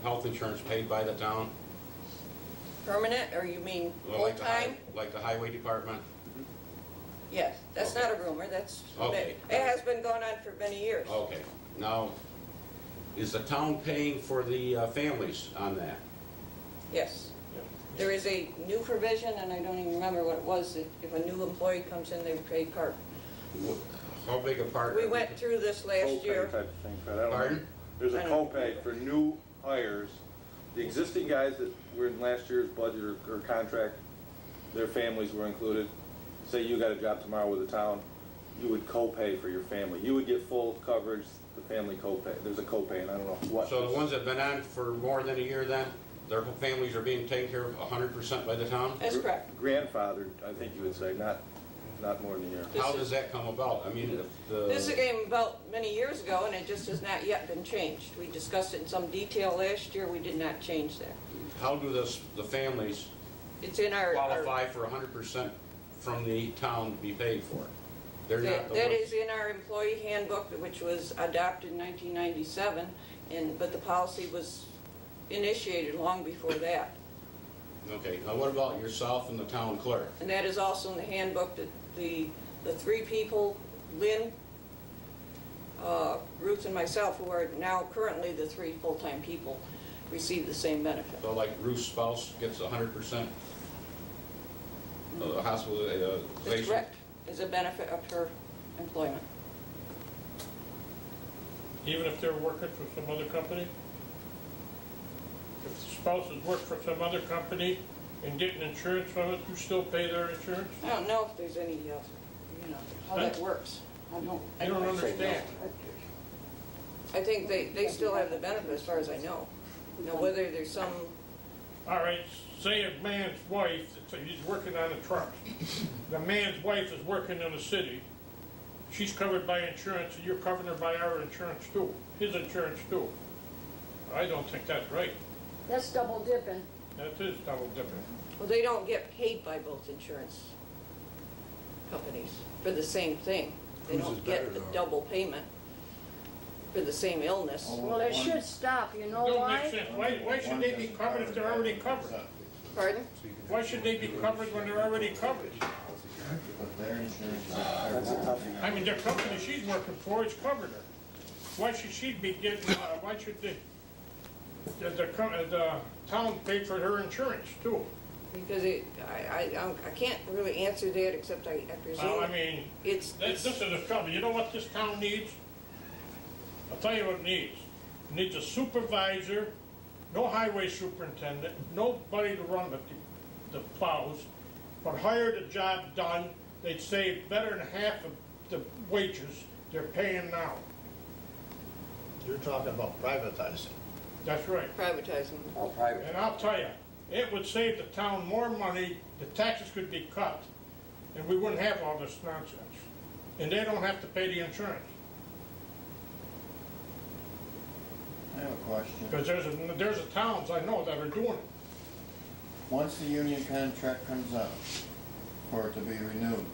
health insurance paid by the town. Permanent, or you mean Well, like the full-time? Like the highway department. Yes, that's not a rumor, that's, Okay. it has been going on for many years. Okay, now, is the town paying for the families on that? Yes. There is a new provision, and I don't even remember what it was, that if a new employee comes in, they pay part. How big a part? We went through this last Copay year. type of thing, Fred. I don't know. Pardon? There's a I don't- copay for new hires. The existing guys that were in last year's budget or contract, their families were included. Say you got a job tomorrow with the town, you would copay for your family. You would get full coverage, the family copay. There's a copay, and I don't know what. So the ones that have been on for more than a year then, their families are being taken care of 100% by the town? That's correct. Grandfathered, I think you would say, not more than a year. How does that come about? I mean, if the... This came about many years ago, and it just has not yet been changed. We discussed it in some detail last year, we did not change that. How do the families It's in our... qualify for 100% from the town to be paid for? They're not the That ones- is in our employee handbook, which was adopted in 1997, but the policy was initiated long before that. Okay, now what about yourself and the town clerk? And that is also in the handbook, that the three people, Lynn, Ruth, and myself, who are now currently the three full-time people, receive the same benefit. So like Ruth's spouse gets 100% That's hospitalization? correct, is a benefit of her employment. Even if they're working for some other company? If the spouses work for some other company and getting insurance from it, you still pay their insurance? I don't know if there's any, how that works. I don't understand. I think they still have the benefit as far as I know. Now, whether there's some, All right, say a man's wife, so he's working on a truck. The man's wife is working in the city. She's covered by insurance, and you're covering her by our insurance too, his insurance too. I don't think that's right. That's double dipping. That is double dipping. well, they don't get paid by both insurance companies for the same thing. They Whose is don't get better, the though? double payment for the same illness. Well, it should stop, you know Don't why? make sense. Why should they be covered if they're already covered? Pardon? Why should they be covered when they're already covered? I mean, the company she's working for has covered her. Why should she be getting, why should the town pay for her insurance too? Because I can't really answer that, except I presume. Well, I mean, It's, this is the trouble. You know what this town needs? I'll tell you what it needs. It needs a supervisor, no highway superintendent, nobody to run the plows, but hire the job done. They'd save better than half of the wages they're paying now. You're talking about privatizing. That's right. privatizing. All private. And I'll tell you, it would save the town more money, the taxes could be cut, and we wouldn't have all this nonsense. And they don't have to pay the insurance. question. Because there's towns I know that are doing it. Once the union contract comes up for it to be renewed,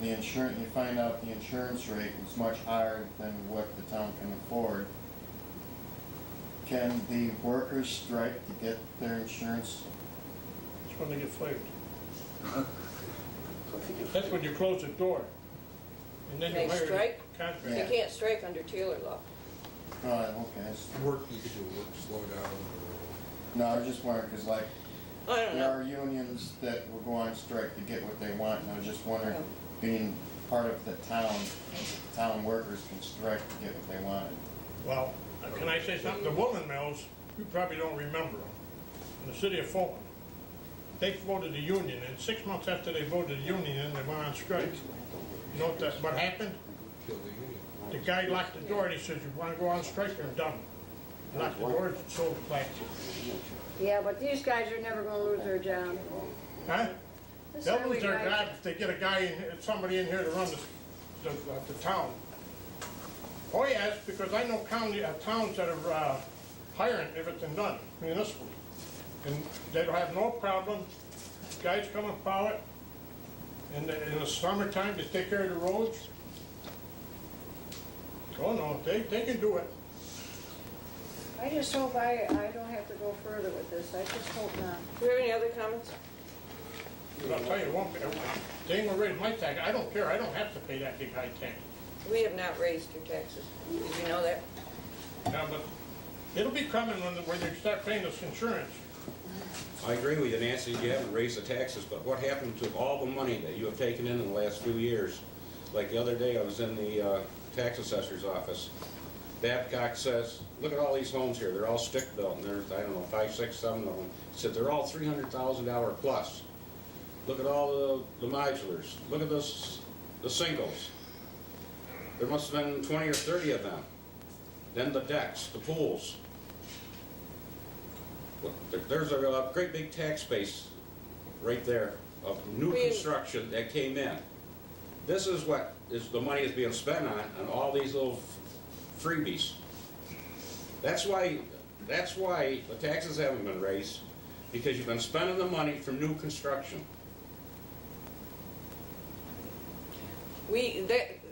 the insurance, you find out the insurance rate is much higher than what the town can afford. Can the workers strike to get their insurance? It's when they get fired. That's when you close the door. And then They you hire strike? a contractor. You can't strike under Taylor law. Oh, okay. Work, you could do work, slow down. No, I was just wondering, because like, I don't there know. are unions that will go on strike to get what they want, and I was just wondering, being part of the town workers can strike to get what they wanted. Well, can I say something? The Woolman Mills, you probably don't remember them, in the city of Fulton. They voted the union, and 6 months after they voted the union in, they went on strike. You know what happened? Kill the union. The guy locked the door and he says, "You want to go on strike?" They're done. Locked the door and sold it back to you. Yeah, but these guys are never gonna lose their job. Huh? This They'll highway lose their guy- job if they get a guy, somebody in here to run the town. Oh yes, because I know towns that are hiring everything done, municipal. And they don't have no problem, guys come and plow it. In the summertime, they take care of the roads. Oh no, they can do it. I just hope I don't have to go further with this. I just hope not. Do you have any other comments? But I'll tell you, it won't be, they ain't gonna raise my tax. I don't care, I don't have to pay that big high tax. We have not raised your taxes. Did you know that? Yeah, but it'll be coming when they start paying this insurance. I agree with you, Nancy, you haven't raised the taxes, but what happened to all the money that you have taken in the last few years? Like the other day, I was in the tax assessor's office. Babcock says, look at all these homes here, they're all stick-built, and there's, I don't know, 5, 6, 7 of them. He said, they're all $300,000 plus. Look at all the modulars, look at the singles. There must have been 20 or 30 of them. Then the decks, the pools. Well, there's a great big tax base right there of new construction that came in. This is what the money is being spent on all these little freebies. That's why the taxes haven't been raised, because you've been spending the money for new construction.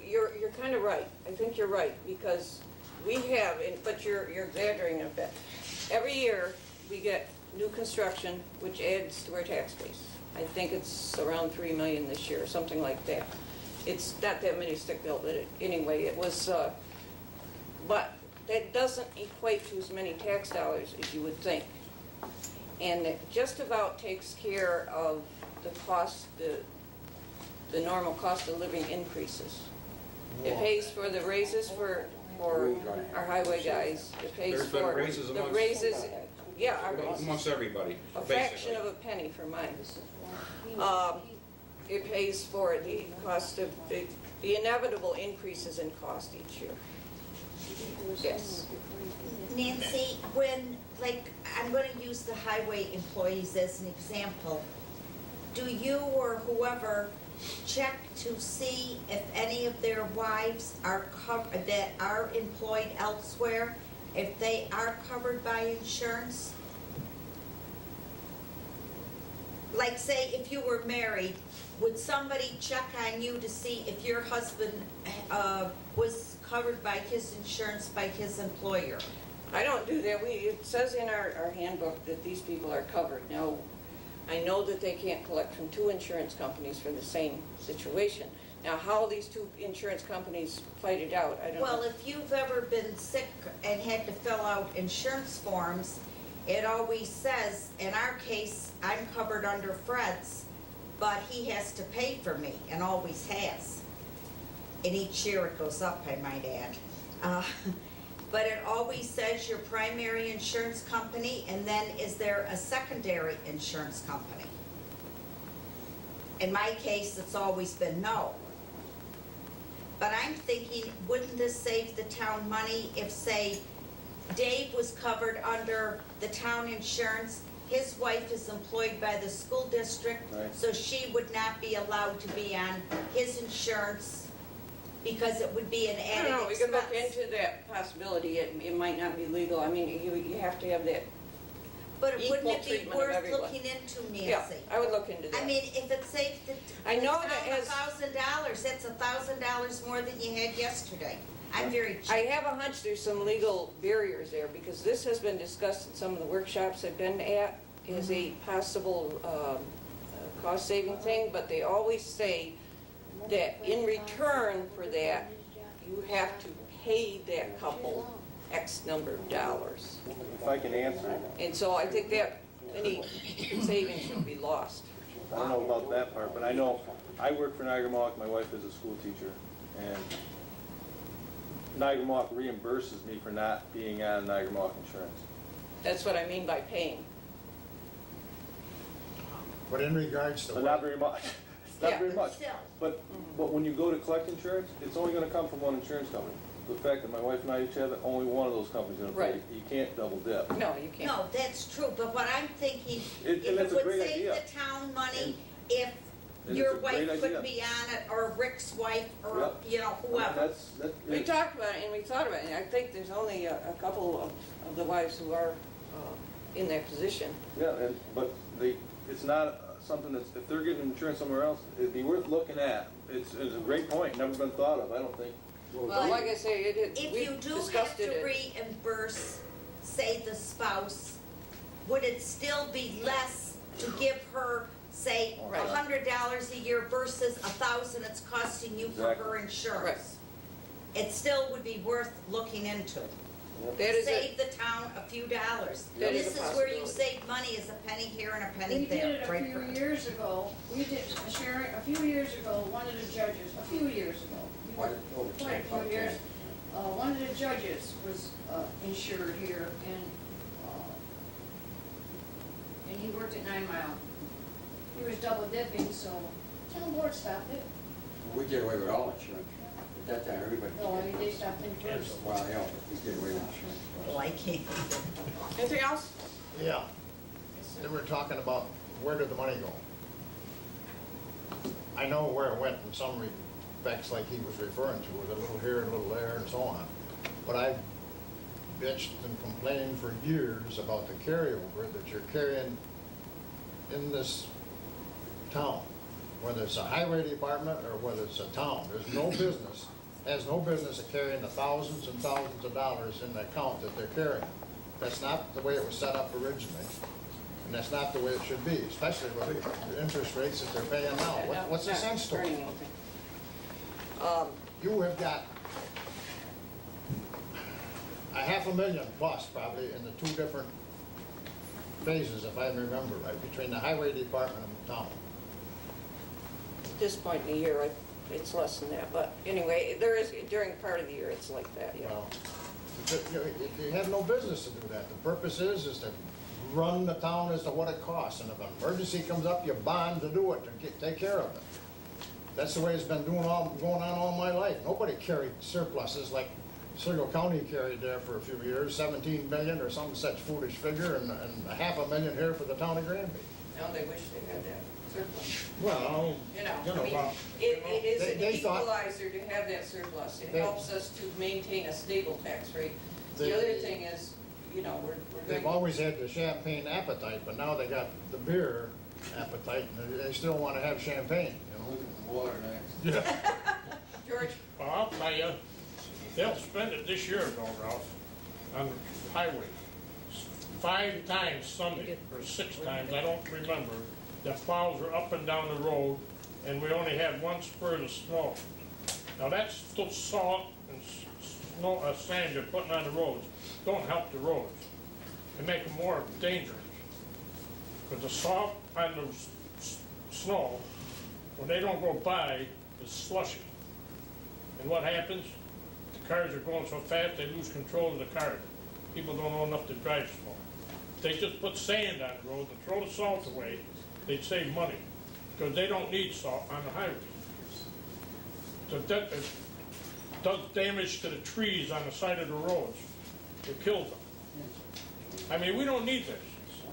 You're kind of right. I think you're right, because we have, but you're exaggerating a bit. Every year, we get new construction, which adds to our tax base. I think it's around 3 million this year, or something like that. It's not that many stick-built, but anyway, it was, but that doesn't equate to as many tax dollars as you would think. And it just about takes care of the cost, the normal cost of living increases. It pays for the raises for our highway guys. It pays There's been for raises the amongst- raises, yeah, our raises. Amongst everybody, A fraction basically. of a penny for mine. It pays for the cost of, the inevitable increases in cost each year. Yes. Nancy, when, like, I'm gonna use the highway employees as an example, do you or whoever check to see if any of their wives are that are employed elsewhere, if they are covered by insurance? Like, say, if you were married, would somebody check on you to see if your husband was covered by his insurance by his employer? I don't do that. It says in our handbook that these people are covered. Now, I know that they can't collect from 2 insurance companies for the same situation. Now, how these 2 insurance companies fight it out, I don't know. Well, if you've ever been sick and had to fill out insurance forms, it always says, in our case, I'm covered under Fred's, but he has to pay for me, and always has. And each year it goes up, I might add. But it always says your primary insurance company, and then is there a secondary insurance company? In my case, it's always been no. But I'm thinking, wouldn't this save the town money if, say, Dave was covered under the town insurance, his wife is employed by the school district, Right. so she would not be allowed to be on his insurance, because it would be an I added don't know, we expense. could look into that possibility. It might not be legal. I mean, you have to have that. But wouldn't equal it be treatment of worth everyone. looking into, Nancy? Yeah, I would look into that. I mean, if it saves the I know town that as- $1,000, that's $1,000 more than you had yesterday. I'm very cheap. I have a hunch there's some legal barriers there, because this has been discussed in some of the workshops I've been at as a possible cost-saving thing, but they always say that in return for that, you have to pay that couple X number of dollars. If I can answer, And so I think that any savings would be lost. I don't know about that part, but I know, I work for Niagara Mohawk, my wife is a school teacher, and Niagara Mohawk reimburses me for not being on Niagara Mohawk insurance. That's what I mean by paying. But in regards to But not what, very much, it's not Yeah, very much. still. But when you go to collect insurance, it's only gonna come from one insurance company. The fact that my wife and I each have it, only one of those companies gonna pay. Right. You can't double dip. No, you can't. No, that's true, but what I'm thinking, And if that's it a would great save idea. the town money, And- if and your it's a great wife could idea. be on it, or Rick's wife, or, Yep. you know, whoever. We talked about it and we thought about it, and I think there's only a couple of the wives who are in that position. Yeah, but it's not something that's, if they're getting insurance somewhere else, it'd be worth looking at. It's a great point, never been thought of, I don't think. Well, like I say, If we you do have discussed to it. reimburse, say, the spouse, would it still be less to give her, say, Right. $100 a year versus $1,000 it's costing you for Exactly. her insurance? It still would be worth looking into. That is Save it. the town a few dollars. That is This a is where you possibility. save money, is a penny here and a penny We there. did it a right few for- years ago, we did, Sharon, a few years ago, one of the judges, a few years ago, quite a few years, one of the judges was insured here, and he worked at 9 Mile. He was double dipping, so town board stopped it. We did away with all insurance. At that time, everybody No, I did. mean, they stopped him first. Well, yeah, we did away with insurance. Well, I can't. Anything else? yeah, they were talking about where did the money go? I know where it went in some respects, like he was referring to, with a little here, a little there, and so on. But I've bitched and complained for years about the carryover that you're carrying in this town. Whether it's a highway department or whether it's a town, there's no business, has no business of carrying the thousands and thousands of dollars in the account that they're carrying. That's not the way it was set up originally, and that's not the way it should be, especially with the interest rates that they're paying now. What's the sense to it? You have got a $500,000 plus probably in the two different phases, if I remember right, between the highway department and the town. At this point in the year, it's less than that, but anyway, there is, during part of the year, it's like that, yeah. Well, you have no business to do that. The purpose is to run the town as to what it costs, and if an emergency comes up, you bond to do it, to take care of it. That's the way it's been going on all my life. Nobody carried surpluses like Sligo County carried there for a few years, 17 million or some such foolish figure, and $500,000 here for the town of Granby. Now they wish they had that surplus. Well, You know, I mean, well, it is an they thought- equalizer to have that surplus. It They- helps us to maintain a stable tax rate. They- The other thing is, you know, we're they've going, always had the champagne appetite, but now they got the beer appetite, and they still want to have champagne, you know? Water next. George, Well, I'll tell you, they'll spend it this year though, Ralph, on the highway. 5 times Sunday, or 6 times, I don't remember, the plows are up and down the road, and we only had 1 spurt of snow. Now that's still salt and snow, sand you're putting on the roads, don't help the roads. They make them more dangerous. Because the salt on the snow, when they don't go by, is slushy. And what happens? The cars are going so fast, they lose control of the car. People don't know enough to drive slow. If they just put sand on the road and throw the salt away, they'd save money, because they don't need salt on the highway. So that does damage to the trees on the side of the roads. It kills them. I mean, we don't need this.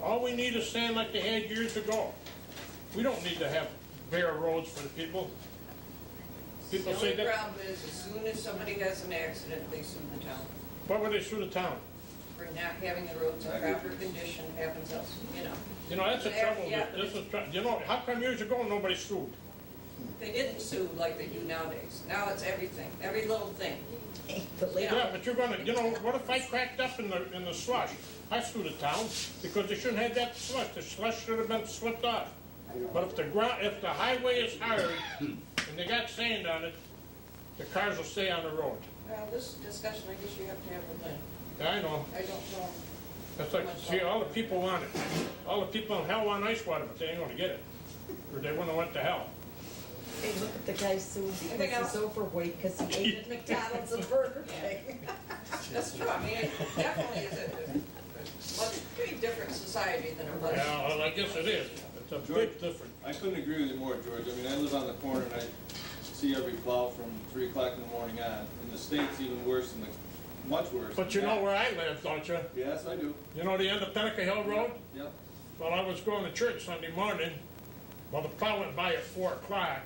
All we need is sand like they had years ago. We don't need to have bare roads for the people. People The say only that, problem is, as soon as somebody has an accident, they sue the town why would they sue the town? for not having the roads in proper condition, happens else, you know. You know, that's the But trouble, yeah, this is, you know, how come years ago nobody sued? They didn't sue like they do nowadays. Now it's everything, every little thing. Yeah, but you're gonna, you know, what if I cracked up in the slush? I sue the town, because they shouldn't have that slush, the slush should have been slipped off. But if the highway is hard, and they got sand on it, the cars will stay on the road. Well, this discussion, I guess you have to have with Lynn. Yeah, I know, I don't know. that's like, see, all the people want it. All the people in hell want ice water, but they ain't gonna get it, or they wouldn't have went to hell. Hey, look at the guy sued Anything because else? he's overweight because he ate at McDonald's and Burger King. That's true, I mean, it definitely is a pretty different society than it was. Yeah, well, I guess it is, it's a big difference. I couldn't agree with you more, George. I mean, I live on the corner and I see every plow from 3 o'clock in the morning on. And the state's even worse than much worse. But you know where I live, don't you? Yes, I do. You know the end of Pennaker Hill Road? Yep. Well, I was going to church Sunday morning, well, the plow went by at 4 o'clock.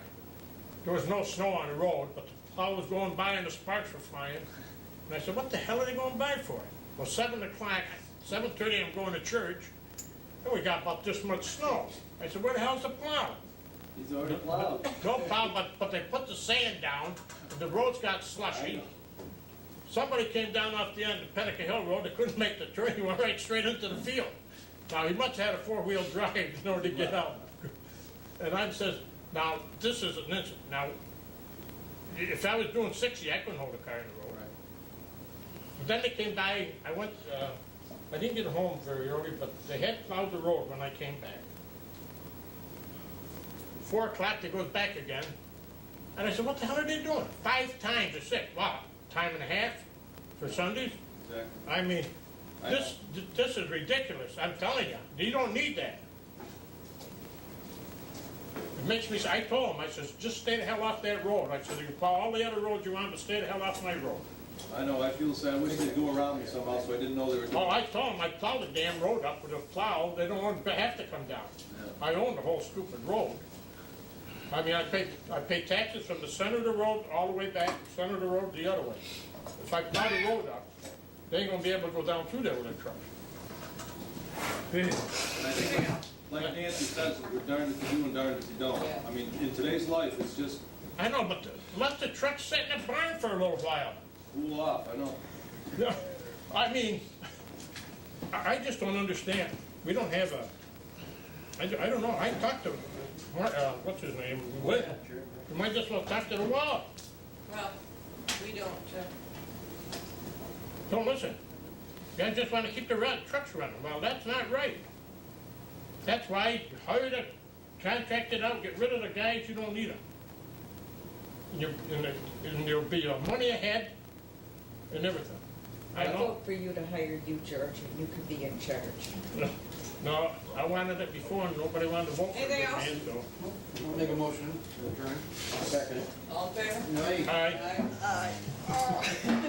There was no snow on the road, but the plow was going by and the sparks were flying. And I said, what the hell are they going by for? Well, 7 o'clock, 7:30, I'm going to church, and we got about this much snow. I said, where the hell's the plow? He's already plowed. No plow, but they put the sand down, and the roads got slushy. Somebody came down off the end of Pennaker Hill Road, they couldn't make the turn, he went right straight into the field. Now, he must have had a 4-wheel drive in order to get out. And I says, now, this is an incident. Now, if I was doing 60, I couldn't hold a car in the road. But then they came by, I didn't get home very early, but they had plowed the road when I came back. 4 o'clock, they goes back again. And I said, what the hell are they doing? 5 times or 6. Wow, time and a half for Sundays? Exactly. I mean, this is ridiculous, I'm telling you. You don't need that. It makes me, I told him, I says, just stay the hell off that road. I said, you can plow all the other roads you want, but stay the hell off my road. I know, I feel sad. I wish they'd go around me somehow, so I didn't know they were doing Oh, I told him, I plowed the damn road up with a plow, they don't want to have to come down. I own the whole stupid road. I mean, I pay taxes from the center of the road all the way back, center of the road the other way. If I plow the road up, they ain't gonna be able to go down through there with a truck. And I think, like Nancy says, we're darned if you do and darned if you don't. I mean, in today's life, it's just I know, but let the truck sit in the barn for a little while. cool off, I know. Yeah, I mean, I just don't understand. We don't have I don't know, I talked to, what's his name, Lynn. You might just well talk to the wall. Well, we don't, Don't listen. You guys just want to keep the trucks running. Well, that's not right. That's why hire the contract it out, get rid of the guys who don't need them. And there'll be money ahead and everything. I I know. vote for you to hire you, George, and you could be in charge. No, I wanted it before and nobody wanted to vote for Anything it. else? man, so. I'll make a motion to adjourn. I'll second it. all in favor? Aye. Aye. Aye.